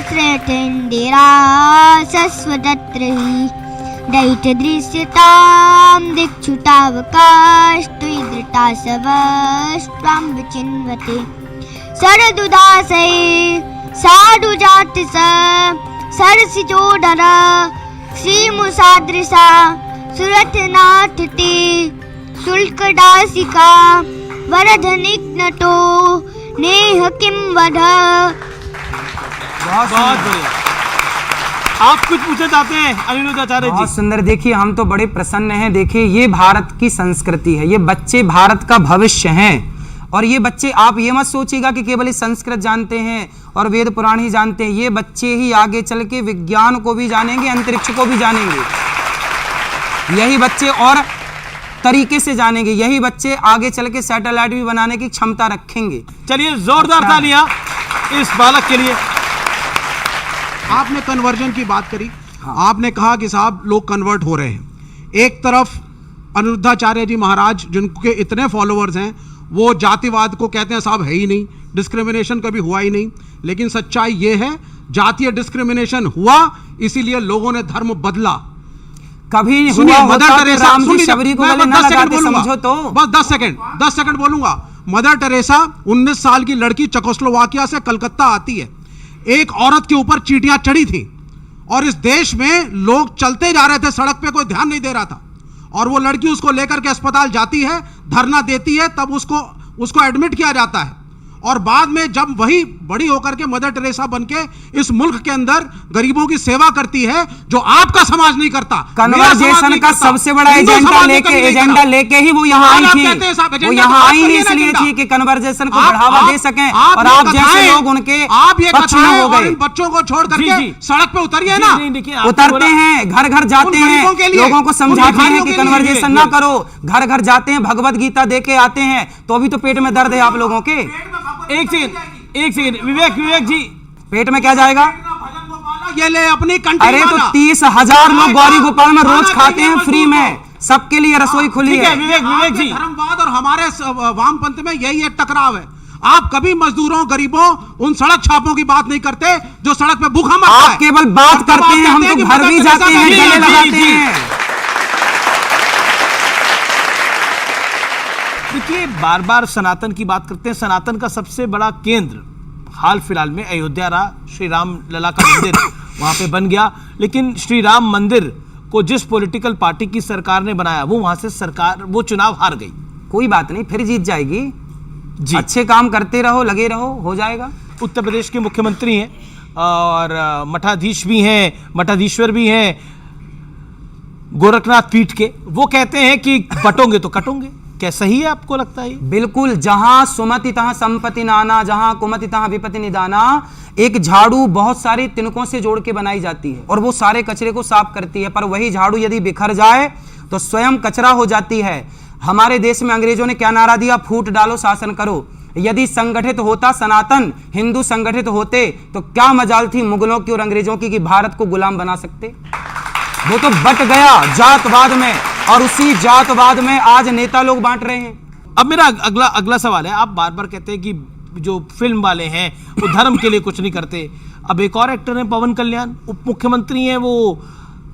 [SPEAKER 10] श्रेतेन्द्रा सस्वदत्रहि दैत्य दृश्यतां दिक्षुतावकाशत्वदृता सवस्त्वां विचिन्वते सरदुदासै साधुजाति स सरसिजोदर श्रीमुसादृशा सुरथनाथते शुल्कदासिका वरधनिक्नतो नेह किं वध।
[SPEAKER 2] बहुत बढ़िया। आप कुछ पूछना चाहते हैं अनिरुद्ध आचार्य जी?
[SPEAKER 3] बहुत सुंदर। देखिए, हम तो बड़े प्रसन्न हैं। देखिए, ये भारत की संस्कृति है, ये बच्चे भारत का भविष्य हैं। और ये बच्चे, आप ये मत सोचिएगा कि केवल इस संस्कृत जानते हैं और वेद पुराण ही जानते हैं, ये बच्चे ही आगे चल के विज्ञान को भी जानेंगे, अंतरिक्ष को भी जानेंगे। यही बच्चे और तरीके से जानेंगे, यही बच्चे आगे चल के सैटेलाइट भी बनाने की क्षमता रखेंगे।
[SPEAKER 2] चलिए जोरदार तालियां इस बालक के लिए।
[SPEAKER 1] आपने कन्वर्जन की बात करी। आपने कहा कि साहब लोग कन्वर्ट हो रहे हैं। एक तरफ अनिरुद्धाचार्य जी महाराज जिनके इतने फॉलोअर्स हैं वो जातिवाद को कहते हैं साहब है ही नहीं, डिस्क्रिमिनेशन कभी हुआ ही नहीं। लेकिन सच्चाई ये है जातीय डिस्क्रिमिनेशन हुआ, इसीलिए लोगों ने धर्म बदला।
[SPEAKER 3] कभी
[SPEAKER 1] सुनिए,
[SPEAKER 3] हुआ
[SPEAKER 1] मदर
[SPEAKER 3] होता तो
[SPEAKER 1] टेरेसा,
[SPEAKER 3] राम जी
[SPEAKER 1] सुनिए,
[SPEAKER 3] शबरी को
[SPEAKER 1] मैं
[SPEAKER 3] गले
[SPEAKER 1] बस
[SPEAKER 3] ना
[SPEAKER 1] 10 सेकंड
[SPEAKER 3] लगाते,
[SPEAKER 1] बोलूंगा,
[SPEAKER 3] समझो तो।
[SPEAKER 1] बस 10 सेकंड बोलूंगा। मदर टेरेसा 19 साल की लड़की चेकोस्लोवाकिया से कलकत्ता आती है, एक औरत के ऊपर चींटियां चढ़ी थी और इस देश में लोग चलते जा रहे थे, सड़क पे कोई ध्यान नहीं दे रहा था, और वो लड़की उसको लेकर के अस्पताल जाती है, धरना देती है, तब उसको एडमिट किया जाता है, और बाद में जब वही बड़ी होकर के मदर टेरेसा बनके इस मुल्क के अंदर गरीबों की सेवा करती है, जो आपका समाज नहीं करता,
[SPEAKER 3] कन्वर्जेशन का सबसे बड़ा एजेंडा लेके ही वो यहाँ आई थी। वो यहाँ आई ही इसलिए थी कि कन्वर्जेशन को बढ़ावा दे सकें, और आप जैसे लोग उनके पक्ष में हो गए।
[SPEAKER 1] बच्चों को छोड़ करके सड़क पे उतरिए ना,
[SPEAKER 3] उतरते हैं, घर घर जाते हैं, लोगों को समझाते हैं कि कन्वर्जेशन ना करो, घर घर जाते हैं, भगवत गीता दे के आते हैं, तो भी तो पेट में दर्द है आप लोगों के।
[SPEAKER 2] एक सेकंड विवेक जी,
[SPEAKER 3] पेट में क्या जाएगा?
[SPEAKER 1] ये ले अपनी कंट्री।
[SPEAKER 3] अरे तो 30,000 लोग गौरी गोपाल में रोज खाते हैं फ्री में, सबके लिए रसोई खुली है।
[SPEAKER 2] विवेक जी,
[SPEAKER 1] धर्मवाद और हमारे वामपंथ में यही एक टकराव है। आप कभी मजदूरों, गरीबों, उन सड़क छापों की बात नहीं करते जो सड़क पे भूखा मरता है।
[SPEAKER 3] आप केवल बात करते हैं, हम तो घर भी जाते हैं, गले लगाते हैं।
[SPEAKER 2] देखिए, बार बार सनातन की बात करते हैं। सनातन का सबसे बड़ा केंद्र हाल फिलहाल में अयोध्या रहा, श्री राम लला का मंदिर वहां पे बन गया, लेकिन श्री राम मंदिर को जिस पॉलिटिकल पार्टी की सरकार ने बनाया, वो वहां से सरकार, वो चुनाव हार गई।
[SPEAKER 3] कोई बात नहीं, फिर जीत जाएगी
[SPEAKER 2] जी।
[SPEAKER 3] अच्छे काम करते रहो, लगे रहो, हो जाएगा।
[SPEAKER 2] उत्तर प्रदेश के मुख्यमंत्री हैं और मठाधीश भी हैं, मठाधीश्वर भी हैं गोरखनाथ पीठ के। वो कहते हैं कि बटोंगे तो कटोंगे। क्या सही है, आपको लगता है?
[SPEAKER 3] बिल्कुल, जहां सुमति तहां संपत्ति नाना, जहां कुमति तहां विपत्ति निदाना। एक झाड़ू बहुत सारे तिनकों से जोड़ के बनाई जाती है और वो सारे कचरे को साफ करती है, पर वही झाड़ू यदि बिखर जाए तो स्वयं कचरा हो जाती है। हमारे देश में अंग्रेजों ने क्या नारा दिया? फूट डालो, शासन करो। यदि संगठित होता सनातन, हिंदू संगठित होते, तो क्या मजाल थी मुगलों की और अंग्रेजों की कि भारत को गुलाम बना सकते। वो तो बट गया जातवाद में, और उसी जातवाद में आज नेता लोग बांट रहे हैं।
[SPEAKER 2] अब मेरा अगला सवाल है, आप बार बार कहते हैं कि जो फिल्म वाले हैं वो धर्म के लिए कुछ नहीं करते। अब एक और एक्टर हैं पवन कल्याण, उप मुख्यमंत्री हैं वो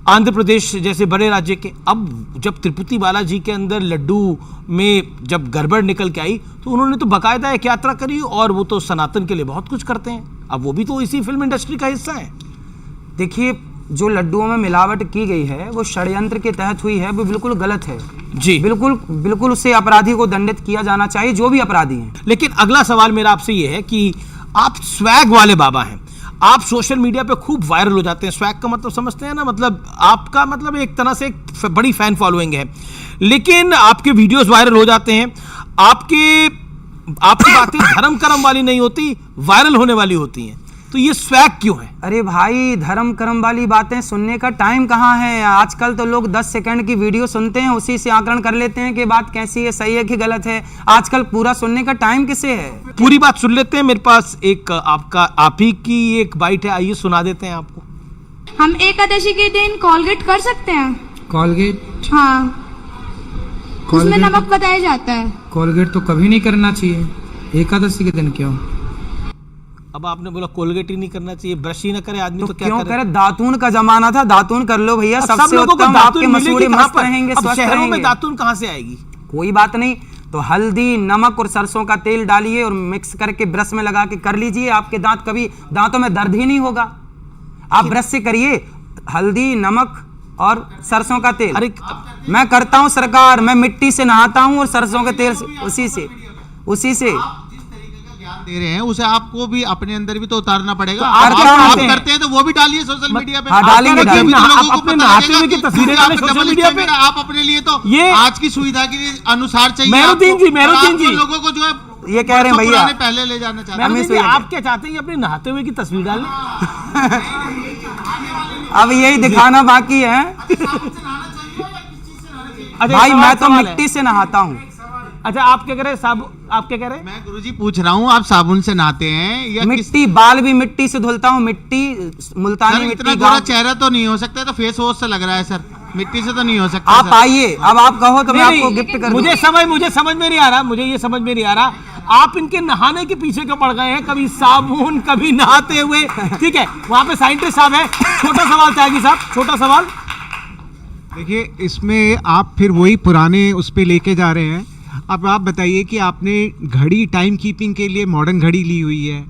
[SPEAKER 2] आंध्र प्रदेश जैसे बड़े राज्य के। अब जब तिरुपति बालाजी के अंदर लड्डू में जब गड़बड़ निकल के आई, तो उन्होंने तो बाकायदा एक यात्रा करी, और वो तो सनातन के लिए बहुत कुछ करते हैं। अब वो भी तो इसी फिल्म इंडस्ट्री का हिस्सा है।
[SPEAKER 3] देखिए, जो लड्डुओं में मिलावट की गई है वो षड्यंत्र के तहत हुई है, वो बिल्कुल गलत है
[SPEAKER 2] जी।
[SPEAKER 3] बिल्कुल उससे अपराधी को दंडित किया जाना चाहिए, जो भी अपराधी हैं।
[SPEAKER 2] लेकिन अगला सवाल मेरा आपसे ये है कि आप स्वैग वाले बाबा हैं, आप सोशल मीडिया पे खूब वायरल हो जाते हैं। स्वैग का मतलब समझते हैं ना, मतलब आपका मतलब एक तरह से एक बड़ी फैन फॉलोइंग है, लेकिन आपके वीडियोस वायरल हो जाते हैं। आपकी बातें धर्म कर्म वाली नहीं होती, वायरल होने वाली होती हैं। तो ये स्वैग क्यों है?
[SPEAKER 3] अरे भाई, धर्म कर्म वाली बातें सुनने का टाइम कहाँ है। आजकल तो लोग 10 सेकंड की वीडियो सुनते हैं, उसी से आकलन कर लेते हैं कि बात कैसी है, सही है कि गलत है। आजकल पूरा सुनने का टाइम किसे है?
[SPEAKER 2] पूरी बात सुन लेते हैं। मेरे पास एक आप ही की एक बाइट है, आइए सुना देते हैं आपको।
[SPEAKER 10] हम एकादशी के दिन कोलगेट कर सकते हैं?
[SPEAKER 7] कॉलगेट?
[SPEAKER 10] हाँ, उसमें नमक बताया जाता है।
[SPEAKER 7] कॉलगेट तो कभी नहीं करना चाहिए, एकादशी के दिन क्यों?
[SPEAKER 2] अब आपने बोला कोलगेट ही नहीं करना चाहिए, ब्रश ही ना करे आदमी, तो क्या
[SPEAKER 3] क्यों
[SPEAKER 2] करे?
[SPEAKER 3] करे? दातून का जमाना था, दातून कर लो भैया,
[SPEAKER 2] सब
[SPEAKER 3] सबसे
[SPEAKER 2] लोगों को
[SPEAKER 3] उत्तम।
[SPEAKER 2] दातून
[SPEAKER 3] आपके मसूड़े
[SPEAKER 2] मिलेगी कहाँ
[SPEAKER 3] मस्त
[SPEAKER 2] पर?
[SPEAKER 3] रहेंगे,
[SPEAKER 2] अब
[SPEAKER 3] स्वस्थ
[SPEAKER 2] शहरों में
[SPEAKER 3] रहेंगे।
[SPEAKER 2] दातून कहाँ से आएगी?
[SPEAKER 3] कोई बात नहीं, तो हल्दी, नमक और सरसों का तेल डालिए और मिक्स करके ब्रश में लगा के कर लीजिए, आपके दांत कभी दांतों में दर्द ही नहीं होगा। आप ब्रश से करिए, हल्दी, नमक और सरसों का तेल।
[SPEAKER 2] अरे
[SPEAKER 3] मैं करता हूँ सरकार, मैं मिट्टी से नहाता हूँ और सरसों के तेल उसी से
[SPEAKER 4] दे रहे हैं, उसे आपको भी अपने अंदर भी तो उतारना पड़ेगा।
[SPEAKER 3] आप
[SPEAKER 4] आप करते हैं तो वो भी डालिए सोशल मीडिया पे।
[SPEAKER 3] हाँ, डालेंगे,
[SPEAKER 4] डालेंगे।
[SPEAKER 2] अपने नहाते हुए की तस्वीरें डालें सोशल मीडिया पे।
[SPEAKER 4] आप अपने लिए तो
[SPEAKER 2] ये
[SPEAKER 4] आज की सुविधा के अनुसार चाहिए।
[SPEAKER 2] मेहरुद्दीन जी
[SPEAKER 4] लोगों को जो है
[SPEAKER 3] ये कह रहे हैं भैया,
[SPEAKER 4] पहले ले जाना चाहते हैं।
[SPEAKER 2] मेहरुद्दीन जी, आप क्या चाहते हैं? अपने नहाते हुए की तस्वीर डालें।
[SPEAKER 3] अब यही दिखाना बाकी है। भाई, मैं तो मिट्टी से नहाता हूँ।
[SPEAKER 2] अच्छा, आप क्या कह रहे हैं? आप क्या कह रहे हैं?
[SPEAKER 4] मैं गुरुजी पूछ रहा हूँ, आप साबुन से नहाते हैं या
[SPEAKER 3] मिट्टी? बाल भी मिट्टी से धुलता हूँ, मिट्टी, मुल्तानी मिट्टी।
[SPEAKER 4] इतना गोरा चेहरा तो नहीं हो सकता, तो फेस वॉश से लग रहा है सर, मिट्टी से तो नहीं हो सकता।
[SPEAKER 3] आप आइए, अब आप कहो तो मैं आपको गिफ्ट कर
[SPEAKER 2] मुझे समझ में नहीं आ रहा, मुझे ये समझ में नहीं आ रहा, आप इनके नहाने के पीछे क्यों पड़ गए हैं? कभी साबुन, कभी नहाते हुए। ठीक है, वहां पे साइंटिस्ट साहब है, छोटा सवाल त्यागी साहब, छोटा सवाल।
[SPEAKER 9] देखिए, इसमें आप फिर वही पुराने उस पे लेके जा रहे हैं। अब आप बताइए कि आपने घड़ी टाइम कीपिंग के लिए मॉडर्न घड़ी ली हुई है,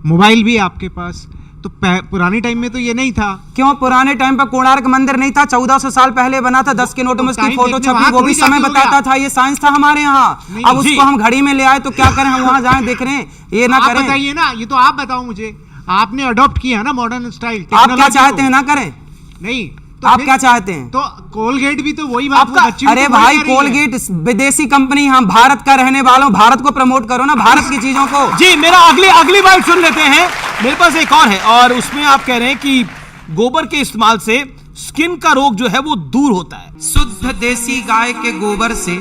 [SPEAKER 9] मोबाइल भी आपके पास, तो पुराने टाइम में तो ये नहीं था।
[SPEAKER 3] क्यों पुराने टाइम पर कोणार्क मंदिर नहीं था? 1400 साल पहले बना था, 10 के नोटों में उसकी फोटो छपी, वो भी समय बताता था। ये साइंस था हमारे यहाँ। अब उसको हम घड़ी में ले आए तो क्या करें? हम वहां जाएं देख रहे हैं, ये ना करें।
[SPEAKER 9] बताइए ना, ये तो आप बताओ मुझे, आपने अडॉप्ट किया ना मॉडर्न स्टाइल।
[SPEAKER 3] आप क्या चाहते हैं ना करें?
[SPEAKER 9] नहीं
[SPEAKER 3] तो आप क्या चाहते हैं?
[SPEAKER 9] तो कोलगेट भी तो वही बात
[SPEAKER 3] आपका, अरे भाई कोलगेट विदेशी कंपनी, हम भारत का रहने वालों, भारत को प्रमोट करो ना, भारत की चीजों को।
[SPEAKER 2] जी, मेरा अगली बात सुन लेते हैं। मेरे पास एक और है, और उसमें आप कह रहे हैं कि गोबर के इस्तेमाल से स्किन का रोग जो है वो दूर होता है।
[SPEAKER 7] शुद्ध देसी गाय के गोबर से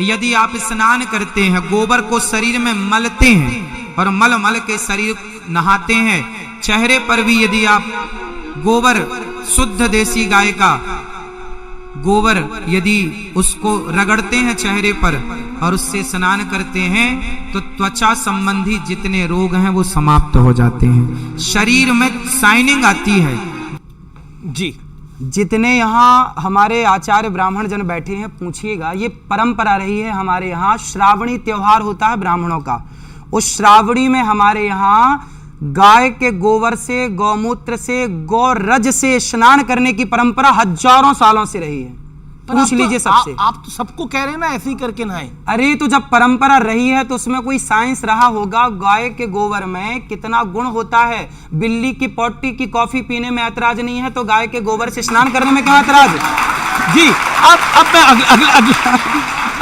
[SPEAKER 7] यदि आप स्नान करते हैं, गोबर को शरीर में मलते हैं और मल के शरीर नहाते हैं, चेहरे पर भी यदि आप गोबर, शुद्ध देसी गाय का गोबर यदि उसको रगड़ते हैं चेहरे पर और उससे स्नान करते हैं, तो त्वचा संबंधी जितने रोग हैं वो समाप्त हो जाते हैं, शरीर में शाइनिंग आती है।
[SPEAKER 2] जी,
[SPEAKER 3] जितने यहाँ हमारे आचार्य ब्राह्मण जन बैठे हैं, पूछिएगा, ये परंपरा रही है हमारे यहाँ। श्रावणी त्योहार होता है ब्राह्मणों का, उस श्रावणी में हमारे यहाँ गाय के गोबर से, गौमूत्र से, गौरज से स्नान करने की परंपरा हजारों सालों से रही है। पूछ लीजिए सबसे।
[SPEAKER 2] आप तो सबको कह रहे हैं ना ऐसे ही करके नहाएं।
[SPEAKER 3] अरे तो जब परंपरा रही है तो उसमें कोई साइंस रहा होगा। गाय के गोबर में कितना गुण होता है। बिल्ली की पोटी की कॉफी पीने में ऐतराज नहीं है, तो गाय के गोबर से स्नान करने में क्या ऐतराज?
[SPEAKER 2] जी, अब मैं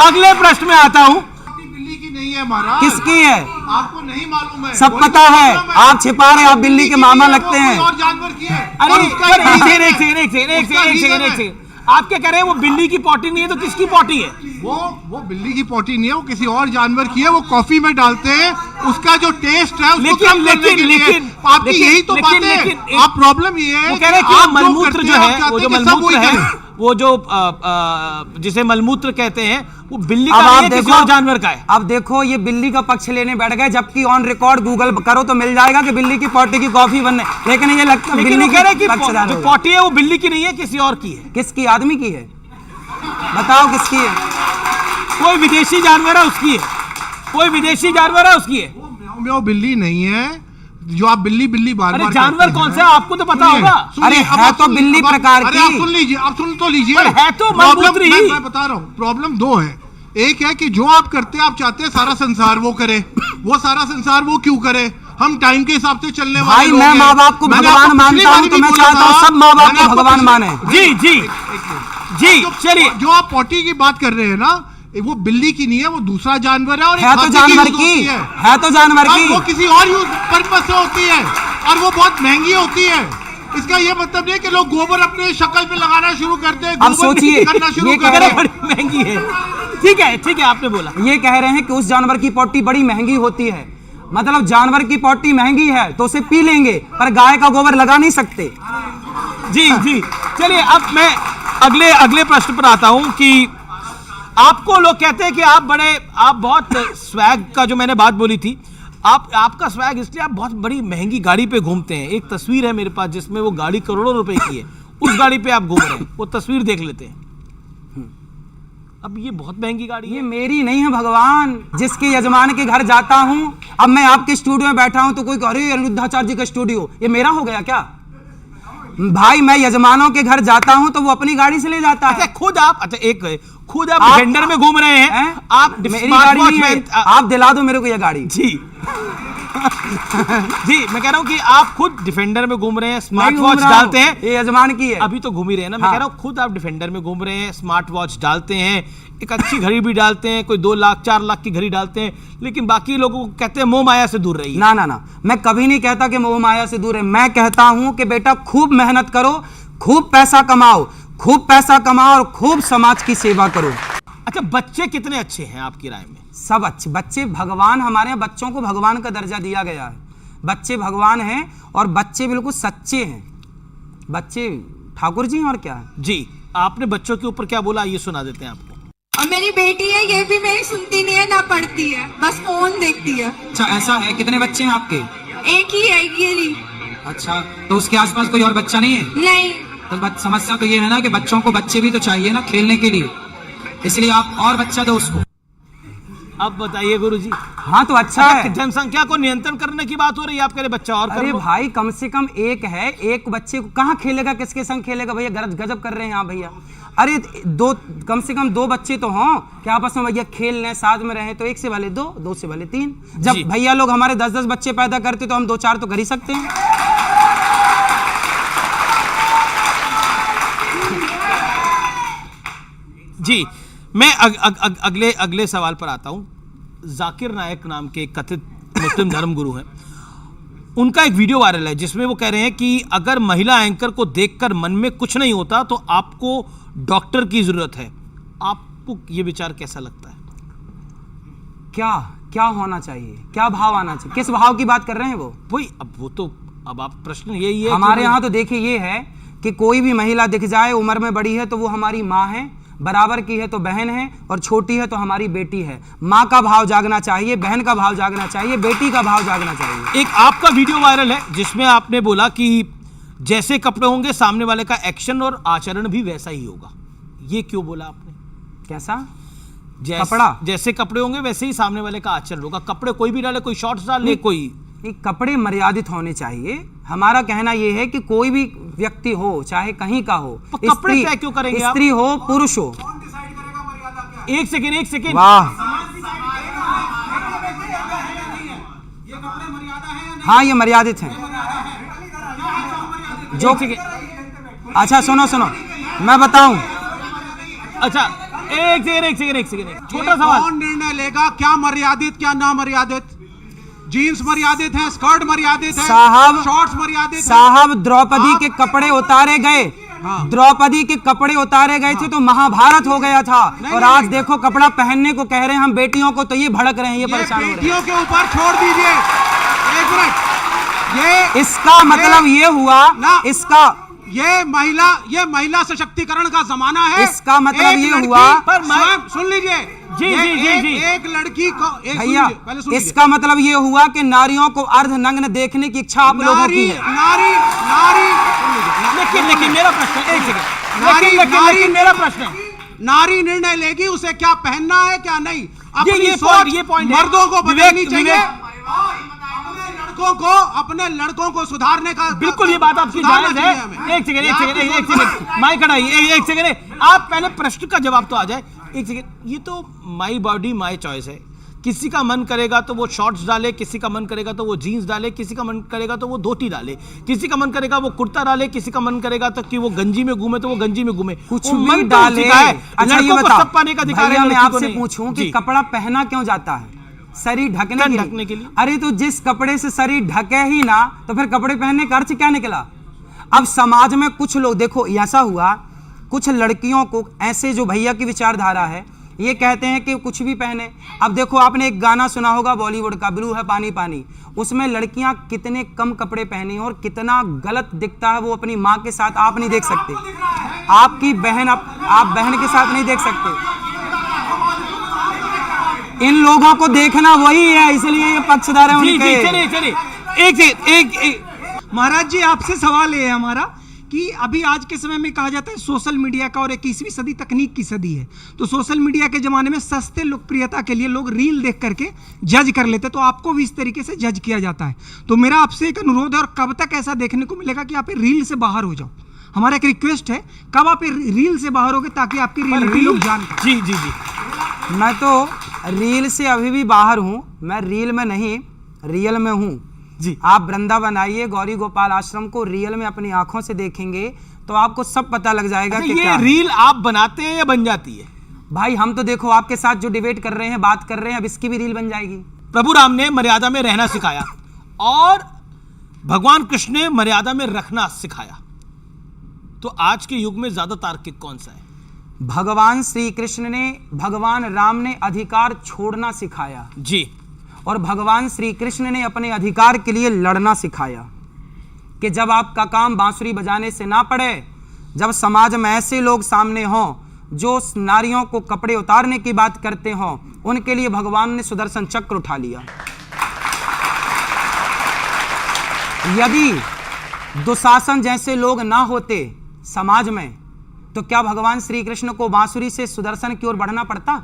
[SPEAKER 2] अगले प्रश्न में आता हूं।
[SPEAKER 4] बिल्ली की नहीं है महाराज।
[SPEAKER 3] किसकी है?
[SPEAKER 4] आपको नहीं मालूम है?
[SPEAKER 3] सब पता है, आप छिपा रहे हैं, आप बिल्ली के मामा लगते हैं।
[SPEAKER 4] और जानवर की है।
[SPEAKER 2] अरे एक सेकंड, आप क्या कह रहे हैं? वो बिल्ली की पॉटी नहीं है तो किसकी पॉटी है?
[SPEAKER 4] वो बिल्ली की पॉटी नहीं है, वो किसी और जानवर की है। वो कॉफी में डालते हैं, उसका जो टेस्ट है उसको कम करने के लिए। आपकी यही तो बात है। आप प्रॉब्लम ये है,
[SPEAKER 2] वो कह रहे हैं कि मलमूत्र जो है, वो जो मलमूत्र है, वो जो जिसे मलमूत्र कहते हैं, वो बिल्ली का नहीं है, किसी और जानवर का है।
[SPEAKER 3] अब देखो, ये बिल्ली का पक्ष लेने बैठ गए, जबकि ऑन रिकॉर्ड गूगल करो तो मिल जाएगा कि बिल्ली की पॉटी की कॉफी बनने, लेकिन ये लगता है बिल्ली
[SPEAKER 2] कह रहे हैं कि जो पॉटी है वो बिल्ली की नहीं है, किसी और की है।
[SPEAKER 3] किसकी? आदमी की है। बताओ किसकी है?
[SPEAKER 2] कोई विदेशी जानवर है उसकी है, कोई विदेशी जानवर है उसकी है।
[SPEAKER 4] वो बिल्ली नहीं है जो आप बिल्ली बार बार
[SPEAKER 2] जानवर कौन सा है आपको तो पता होगा।
[SPEAKER 3] अरे है तो बिल्ली प्रकार की।
[SPEAKER 4] आप सुन लीजिए, आप सुन तो लीजिए।
[SPEAKER 2] है तो मलमूत्र ही।
[SPEAKER 4] मैं बता रहा हूँ, प्रॉब्लम दो है। एक है कि जो आप करते हैं, आप चाहते हैं सारा संसार वो करे, वो सारा संसार वो क्यों करे? हम टाइम के हिसाब से चलने वाले
[SPEAKER 3] भाई, मैं माँ बाप को भगवान मानता हूँ, तो मैं चाहता हूँ सब माँ बाप को भगवान माने।
[SPEAKER 2] जी जी जी, चलिए।
[SPEAKER 4] जो आप पॉटी की बात कर रहे हैं ना, वो बिल्ली की नहीं है, वो दूसरा जानवर है। और
[SPEAKER 3] है तो जानवर की है तो जानवर की,
[SPEAKER 4] वो किसी और यूज पर्पस से होती है और वो बहुत महंगी होती है। इसका ये मतलब नहीं कि लोग गोबर अपने शक्ल पे लगाना शुरू करते हैं।
[SPEAKER 3] अब सोचिए,
[SPEAKER 4] करना शुरू
[SPEAKER 3] ये
[SPEAKER 4] कर रहे हैं।
[SPEAKER 2] बड़ी महंगी है। ठीक है, आपने बोला।
[SPEAKER 3] ये कह रहे हैं कि उस जानवर की पॉटी बड़ी महंगी होती है। मतलब जानवर की पॉटी महंगी है तो उसे पी लेंगे, पर गाय का गोबर लगा नहीं सकते।
[SPEAKER 2] जी जी, चलिए अब मैं अगले प्रश्न पर आता हूं कि आपको लोग कहते हैं कि आप बहुत स्वैग का, जो मैंने बात बोली थी, आपका स्वैग इसलिए आप बहुत बड़ी महंगी गाड़ी पे घूमते हैं। एक तस्वीर है मेरे पास जिसमें वो गाड़ी करोड़ों रुपए की है, उस गाड़ी पे आप घूम रहे हैं, वो तस्वीर देख लेते हैं। अब ये बहुत महंगी गाड़ी है।
[SPEAKER 3] ये मेरी नहीं है भगवान, जिसके यजमान के घर जाता हूं। अब मैं आपके स्टूडियो में बैठा हूं तो कोई कह रही है अनिरुद्धाचार्य जी का स्टूडियो, ये मेरा हो गया क्या? भाई, मैं यजमानों के घर जाता हूं तो वो अपनी गाड़ी से ले जाता है।
[SPEAKER 2] खुद आप डिफेंडर में घूम रहे हैं। आप
[SPEAKER 3] मेरी गाड़ी नहीं है, आप दिला दो मेरे को ये गाड़ी।
[SPEAKER 2] जी जी, मैं कह रहा हूं कि आप खुद डिफेंडर में घूम रहे हैं, स्मार्ट वॉच डालते हैं।
[SPEAKER 3] ये यजमान की है।
[SPEAKER 2] अभी तो घूम ही रहे हैं ना। मैं कह रहा हूं खुद आप डिफेंडर में घूम रहे हैं, स्मार्ट वॉच डालते हैं, एक अच्छी घड़ी भी डालते हैं, कोई 2 लाख 4 लाख की घड़ी डालते हैं, लेकिन बाकी लोगों को कहते हैं मोह माया से दूर रहिए।
[SPEAKER 3] ना, मैं कभी नहीं कहता कि मोह माया से दूर है। मैं कहता हूं कि बेटा खूब मेहनत करो, खूब पैसा कमाओ और खूब समाज की सेवा करो।
[SPEAKER 2] अच्छा, बच्चे कितने अच्छे हैं आपकी राय में?
[SPEAKER 3] सब अच्छे बच्चे। भगवान, हमारे यहाँ बच्चों को भगवान का दर्जा दिया गया है। बच्चे भगवान हैं और बच्चे बिल्कुल सच्चे हैं। बच्चे ठाकुर जी और क्या है।
[SPEAKER 2] जी, आपने बच्चों के ऊपर क्या बोला, ये सुना देते हैं आपको।
[SPEAKER 11] और मेरी बेटी है, ये भी मेरी सुनती नहीं है, ना पढ़ती है, बस फोन देखती है।
[SPEAKER 7] अच्छा, ऐसा है। कितने बच्चे हैं आपके?
[SPEAKER 11] एक ही है, ये ली।
[SPEAKER 7] अच्छा, तो उसके आसपास कोई और बच्चा नहीं है?
[SPEAKER 11] नहीं।
[SPEAKER 7] तो समस्या तो ये है ना कि बच्चों को बच्चे भी तो चाहिए ना खेलने के लिए, इसलिए आप और बच्चा दो उसको।
[SPEAKER 2] अब बताइए गुरुजी।
[SPEAKER 3] हाँ तो अच्छा है।
[SPEAKER 2] जनसंख्या को नियंत्रण करने की बात हो रही है, आप कह रहे बच्चा और कर
[SPEAKER 3] अरे
[SPEAKER 2] लो।
[SPEAKER 3] भाई कम से कम एक है, एक बच्चे को कहाँ खेलेगा, किसके संग खेलेगा भैया? गजब कर रहे हैं आप भैया। अरे दो, कम से कम 2 बच्चे तो हों कि आपस में भैया खेल लें, साथ में रहें। तो 1 से भले 2, 2 से भले 3। जब भैया लोग हमारे 10-10 बच्चे पैदा करते तो हम 2-4 तो कर ही सकते हैं।
[SPEAKER 2] जी मैं अगले सवाल पर आता हूं। जाकिर नायक नाम के कथित मुस्लिम धर्म गुरु हैं, उनका एक वीडियो वायरल है जिसमें वो कह रहे हैं कि अगर महिला एंकर को देखकर मन में कुछ नहीं होता तो आपको डॉक्टर की जरूरत है। आपको ये विचार कैसा लगता है?
[SPEAKER 3] क्या होना चाहिए, क्या भाव आना चाहिए, किस भाव की बात कर रहे हैं वो?
[SPEAKER 2] वही, अब वो तो अब आप प्रश्न यही है।
[SPEAKER 3] हमारे यहाँ तो देखिए ये है कि कोई भी महिला दिख जाए, उम्र में बड़ी है तो वो हमारी माँ है, बराबर की है तो बहन है, और छोटी है तो हमारी बेटी है। माँ का भाव जागना चाहिए, बहन का भाव जागना चाहिए, बेटी का भाव जागना चाहिए।
[SPEAKER 2] एक आपका वीडियो वायरल है जिसमें आपने बोला कि जैसे कपड़े होंगे सामने वाले का एक्शन और आचरण भी वैसा ही होगा। ये क्यों बोला आपने?
[SPEAKER 3] कैसा
[SPEAKER 2] कपड़ा? जैसे कपड़े होंगे वैसे ही सामने वाले का आचरण होगा। कपड़े कोई भी डाले, कोई शॉर्ट्स डाले, कोई
[SPEAKER 3] कपड़े मर्यादित होने चाहिए। हमारा कहना यह है कि कोई भी व्यक्ति हो, चाहे कहीं का हो,
[SPEAKER 2] तो कपड़े तय क्यों करेंगे आप?
[SPEAKER 3] स्त्री हो पुरुष हो।
[SPEAKER 2] एक सेकेंड।
[SPEAKER 3] वाह, हाँ ये मर्यादित हैं। जो अच्छा सुनो मैं बताऊं।
[SPEAKER 2] अच्छा एक सेकेंड छोटा सवाल।
[SPEAKER 1] कौन निर्णय लेगा क्या मर्यादित क्या ना मर्यादित? जीन्स मर्यादित है, स्कर्ट मर्यादित है,
[SPEAKER 3] साहब
[SPEAKER 1] शॉर्ट्स मर्यादित है।
[SPEAKER 3] साहब द्रौपदी के कपड़े उतारे गए, द्रौपदी के कपड़े उतारे गए थे तो महाभारत हो गया था। और आज देखो कपड़ा पहनने को कह रहे हैं हम बेटियों को, तो ये भड़क रहे हैं, ये परेशान हो रहे हैं।
[SPEAKER 1] बेटियों के ऊपर छोड़ दीजिए। एक मिनट,
[SPEAKER 3] इसका मतलब ये हुआ ना,
[SPEAKER 1] ये महिला सशक्तिकरण का जमाना है।
[SPEAKER 3] इसका मतलब ये हुआ,
[SPEAKER 1] पर सुन लीजिए
[SPEAKER 2] जी।
[SPEAKER 1] एक लड़की को
[SPEAKER 3] भैया, इसका मतलब ये हुआ कि नारियों को अर्धनग्न देखने की इच्छा आप लोगों की है।
[SPEAKER 2] लेकिन मेरा प्रश्न, एक सेकंड, लेकिन मेरा प्रश्न,
[SPEAKER 1] नारी निर्णय लेगी उसे क्या पहनना है क्या नहीं।
[SPEAKER 2] ये पॉइंट
[SPEAKER 1] मर्दों को बदलनी चाहिए, अपने लड़कों को सुधारने का।
[SPEAKER 2] बिल्कुल ये बात आपकी जायज है। एक सेकंड माइक हटाइए, एक सेकंड। आप पहले प्रश्न का जवाब तो आ जाए। एक सेकंड, ये तो माई बॉडी माई चॉइस है। किसी का मन करेगा तो वो शॉर्ट्स डाले, किसी का मन करेगा तो वो जीन्स डाले, किसी का मन करेगा तो वो धोती डाले, किसी का मन करेगा वो कुर्ता डाले, किसी का मन करेगा तो कि वो गंजी में घूमे तो वो गंजी में घूमे,
[SPEAKER 3] कुछ भी डाले। अच्छा ये बताओ,
[SPEAKER 2] सब पाने का अधिकार है।
[SPEAKER 3] मैं आपसे पूछूं कि कपड़ा पहना क्यों जाता है? शरीर ढकने के लिए। अरे तो जिस कपड़े से शरीर ढके ही ना, तो फिर कपड़े पहनने का अर्थ क्या निकला? अब समाज में कुछ लोग, देखो ऐसा हुआ, कुछ लड़कियों को ऐसे, जो भैया की विचारधारा है, ये कहते हैं कि कुछ भी पहने। अब देखो आपने एक गाना सुना होगा बॉलीवुड का, ब्लू है पानी पानी, उसमें लड़कियां कितने कम कपड़े पहनी और कितना गलत दिखता है वो अपनी माँ के साथ। आप नहीं देख सकते, आपकी बहन, आप बहन के साथ नहीं देख सकते। इन लोगों को देखना वही है, इसलिए ये पक्षधर है उनके।
[SPEAKER 2] चलिए एक
[SPEAKER 12] महाराज जी आपसे सवाल है हमारा कि अभी आज के समय में कहा जाता है सोशल मीडिया का और 21वीं सदी तकनीक की सदी है, तो सोशल मीडिया के जमाने में सस्ते लोकप्रियता के लिए लोग रील देख करके जज कर लेते, तो आपको भी इस तरीके से जज किया जाता है। तो मेरा आपसे एक अनुरोध है, और कब तक ऐसा देखने को मिलेगा कि आप रील से बाहर हो जाओ? हमारा एक रिक्वेस्ट है, कब आप रील से बाहर होगे ताकि आपकी रियलिटी लोग जान पाएं।
[SPEAKER 2] जी।
[SPEAKER 3] मैं तो रील से अभी भी बाहर हूँ, मैं रील में नहीं रियल में हूँ जी। आप वृंदावन आइए, गौरी गोपाल आश्रम को रियल में अपनी आंखों से देखेंगे तो आपको सब पता लग जाएगा कि
[SPEAKER 2] ये
[SPEAKER 3] क्या
[SPEAKER 2] रील आप बनाते हैं या बन जाती है?
[SPEAKER 3] भाई हम तो देखो आपके साथ जो डिबेट कर रहे हैं, बात कर रहे हैं, अब इसकी भी रील बन जाएगी।
[SPEAKER 2] प्रभु राम ने मर्यादा में रहना सिखाया और भगवान कृष्ण ने मर्यादा में रखना सिखाया, तो आज के युग में ज्यादा तार्किक कौन सा है?
[SPEAKER 3] भगवान श्री कृष्ण ने, भगवान राम ने अधिकार छोड़ना सिखाया
[SPEAKER 2] जी,
[SPEAKER 3] और भगवान श्री कृष्ण ने अपने अधिकार के लिए लड़ना सिखाया कि जब आपका काम बांसुरी बजाने से ना पड़े, जब समाज में ऐसे लोग सामने हों जो नारियों को कपड़े उतारने की बात करते हों, उनके लिए भगवान ने सुदर्शन चक्र उठा लिया। यदि दुशासन जैसे लोग ना होते, समाज में, तो क्या भगवान श्री कृष्ण को बांसुरी से सुदर्शन की ओर बढ़ना पड़ता?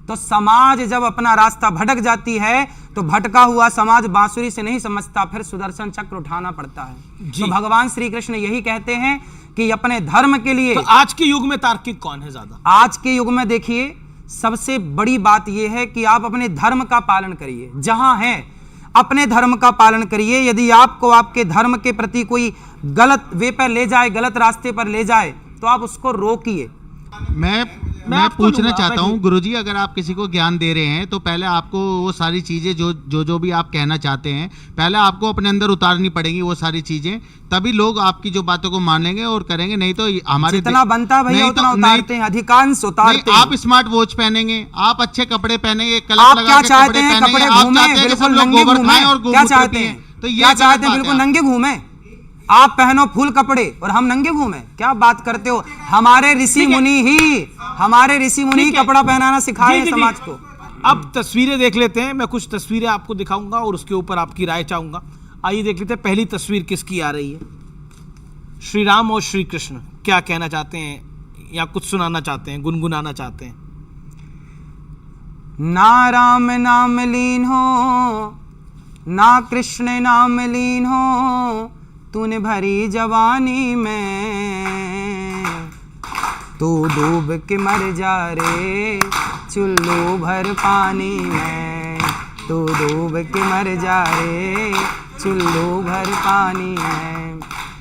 [SPEAKER 3] तो समाज जब अपना रास्ता भटक जाती है तो भटका हुआ समाज बांसुरी से नहीं समझता, फिर सुदर्शन चक्र उठाना पड़ता है। तो भगवान श्री कृष्ण यही कहते हैं कि अपने धर्म के लिए।
[SPEAKER 2] तो आज के युग में तार्किक कौन है ज्यादा?
[SPEAKER 3] आज के युग में देखिए, सबसे बड़ी बात यह है कि आप अपने धर्म का पालन करिए, जहां है अपने धर्म का पालन करिए। यदि आपको आपके धर्म के प्रति कोई गलत वे पर ले जाए, गलत रास्ते पर ले जाए, तो आप उसको रोकिए।
[SPEAKER 13] मैं पूछना चाहता हूँ गुरुजी, अगर आप किसी को ज्ञान दे रहे हैं तो पहले आपको वो सारी चीजें जो भी आप कहना चाहते हैं, पहले आपको अपने अंदर उतारनी पड़ेगी वो सारी चीजें, तभी लोग आपकी जो बातों को मानेंगे और करेंगे। नहीं तो हमारे
[SPEAKER 3] जितना बनता है भैया उतना उतारते हैं, अधिकांश उतारते हैं।
[SPEAKER 13] आप स्मार्ट वॉच पहनेंगे, आप अच्छे कपड़े पहनेंगे,
[SPEAKER 3] आप क्या चाहते हैं? कपड़े घूमे बिल्कुल नंगे घूमे? क्या चाहते हैं? तो क्या चाहते हैं? बिल्कुल नंगे घूमे? आप पहनो फुल कपड़े और हम नंगे घूमे? क्या बात करते हो? हमारे ऋषि मुनि कपड़ा पहनाना सिखाए हैं समाज को।
[SPEAKER 2] अब तस्वीरें देख लेते हैं, मैं कुछ तस्वीरें आपको दिखाऊंगा और उसके ऊपर आपकी राय चाहूंगा। आइए देख लेते हैं पहली तस्वीर किसकी आ रही है। श्री राम और श्री कृष्ण क्या कहना चाहते हैं या कुछ सुनाना चाहते हैं, गुनगुनाना चाहते हैं?
[SPEAKER 3] ना राम नाम लीन हो, ना कृष्ण नाम लीन हो, तूने भरी जवानी में, तू डूब के मर जा रे चुल्लू भर पानी में, तू डूब के मर जा रे चुल्लू भर पानी में।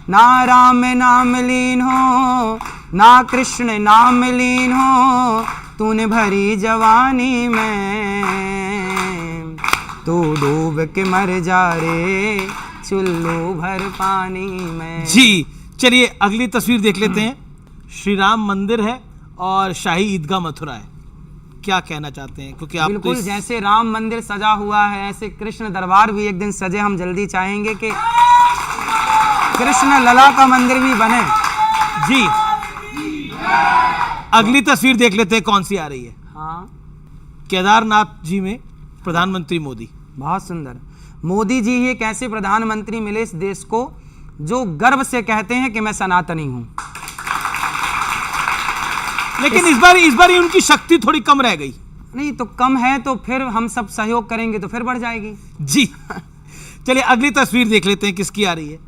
[SPEAKER 3] ना राम नाम लीन हो, ना कृष्ण नाम लीन हो, तूने भरी जवानी में, तू डूब के मर जा रे चुल्लू भर पानी में।
[SPEAKER 2] जी चलिए अगली तस्वीर देख लेते हैं। श्री राम मंदिर है और शाही ईदगाह मथुरा है, क्या कहना चाहते हैं? क्योंकि आप
[SPEAKER 3] बिल्कुल तो जैसे राम मंदिर सजा हुआ है, ऐसे कृष्ण दरबार भी एक दिन सजे। हम जल्दी चाहेंगे कि कृष्ण लला का मंदिर भी बने।
[SPEAKER 2] जी अगली तस्वीर देख लेते हैं कौन सी आ रही है।
[SPEAKER 3] हाँ,
[SPEAKER 2] केदारनाथ जी में प्रधानमंत्री मोदी।
[SPEAKER 3] बहुत सुंदर। मोदी जी ये कैसे प्रधानमंत्री मिले इस देश को, जो गर्व से कहते हैं कि मैं सनातनी हूं।
[SPEAKER 2] लेकिन इस बार उनकी शक्ति थोड़ी कम रह गई।
[SPEAKER 3] नहीं तो कम है तो फिर हम सब सहयोग करेंगे तो फिर बढ़ जाएगी।
[SPEAKER 2] जी चलिए अगली तस्वीर देख लेते हैं किसकी आ रही है।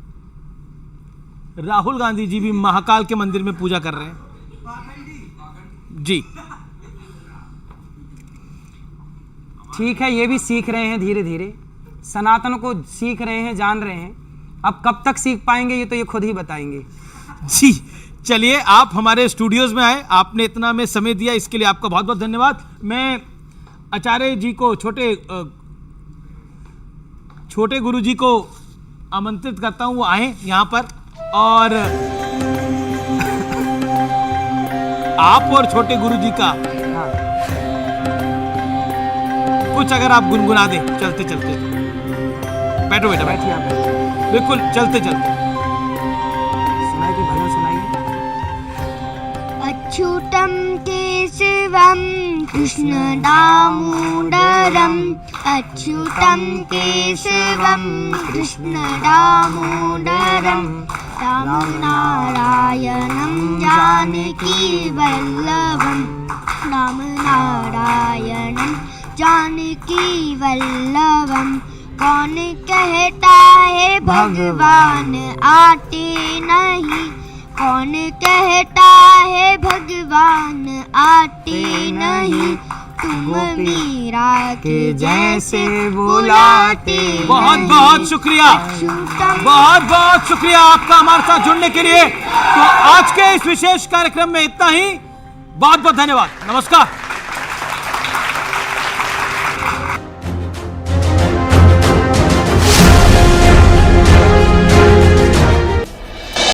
[SPEAKER 2] राहुल गांधी जी भी महाकाल के मंदिर में पूजा कर रहे हैं। जी
[SPEAKER 3] ठीक है, ये भी सीख रहे हैं धीरे धीरे, सनातन को सीख रहे हैं, जान रहे हैं। अब कब तक सीख पाएंगे ये तो ये खुद ही बताएंगे।
[SPEAKER 2] जी चलिए आप हमारे स्टूडियोज में आए, आपने इतना में समय दिया, इसके लिए आपका बहुत बहुत धन्यवाद। मैं आचार्य जी को, छोटे गुरु जी को आमंत्रित करता हूं, वो आए यहाँ पर और आप और छोटे गुरु जी का कुछ अगर आप गुनगुना दें चलते चलते। बैठो बेटा, बैठिए आप। बिल्कुल चलते चलते
[SPEAKER 3] सुनाइए, भजन सुनाइए।
[SPEAKER 10] अच्युतम केशवम कृष्ण दामोदरम, अच्युतम केशवम कृष्ण दामोदरम, राम नारायणं जानकी वल्लभम, राम नारायणं जानकी वल्लभम। कौन कहता है भगवान आते नहीं, कौन कहता है भगवान आते नहीं, तुम मीरा के जैसे बुलाते।
[SPEAKER 2] बहुत बहुत शुक्रिया, बहुत बहुत शुक्रिया आपका हमारे साथ जुड़ने के लिए। तो आज के इस विशेष कार्यक्रम में इतना ही, बहुत बहुत धन्यवाद, नमस्कार।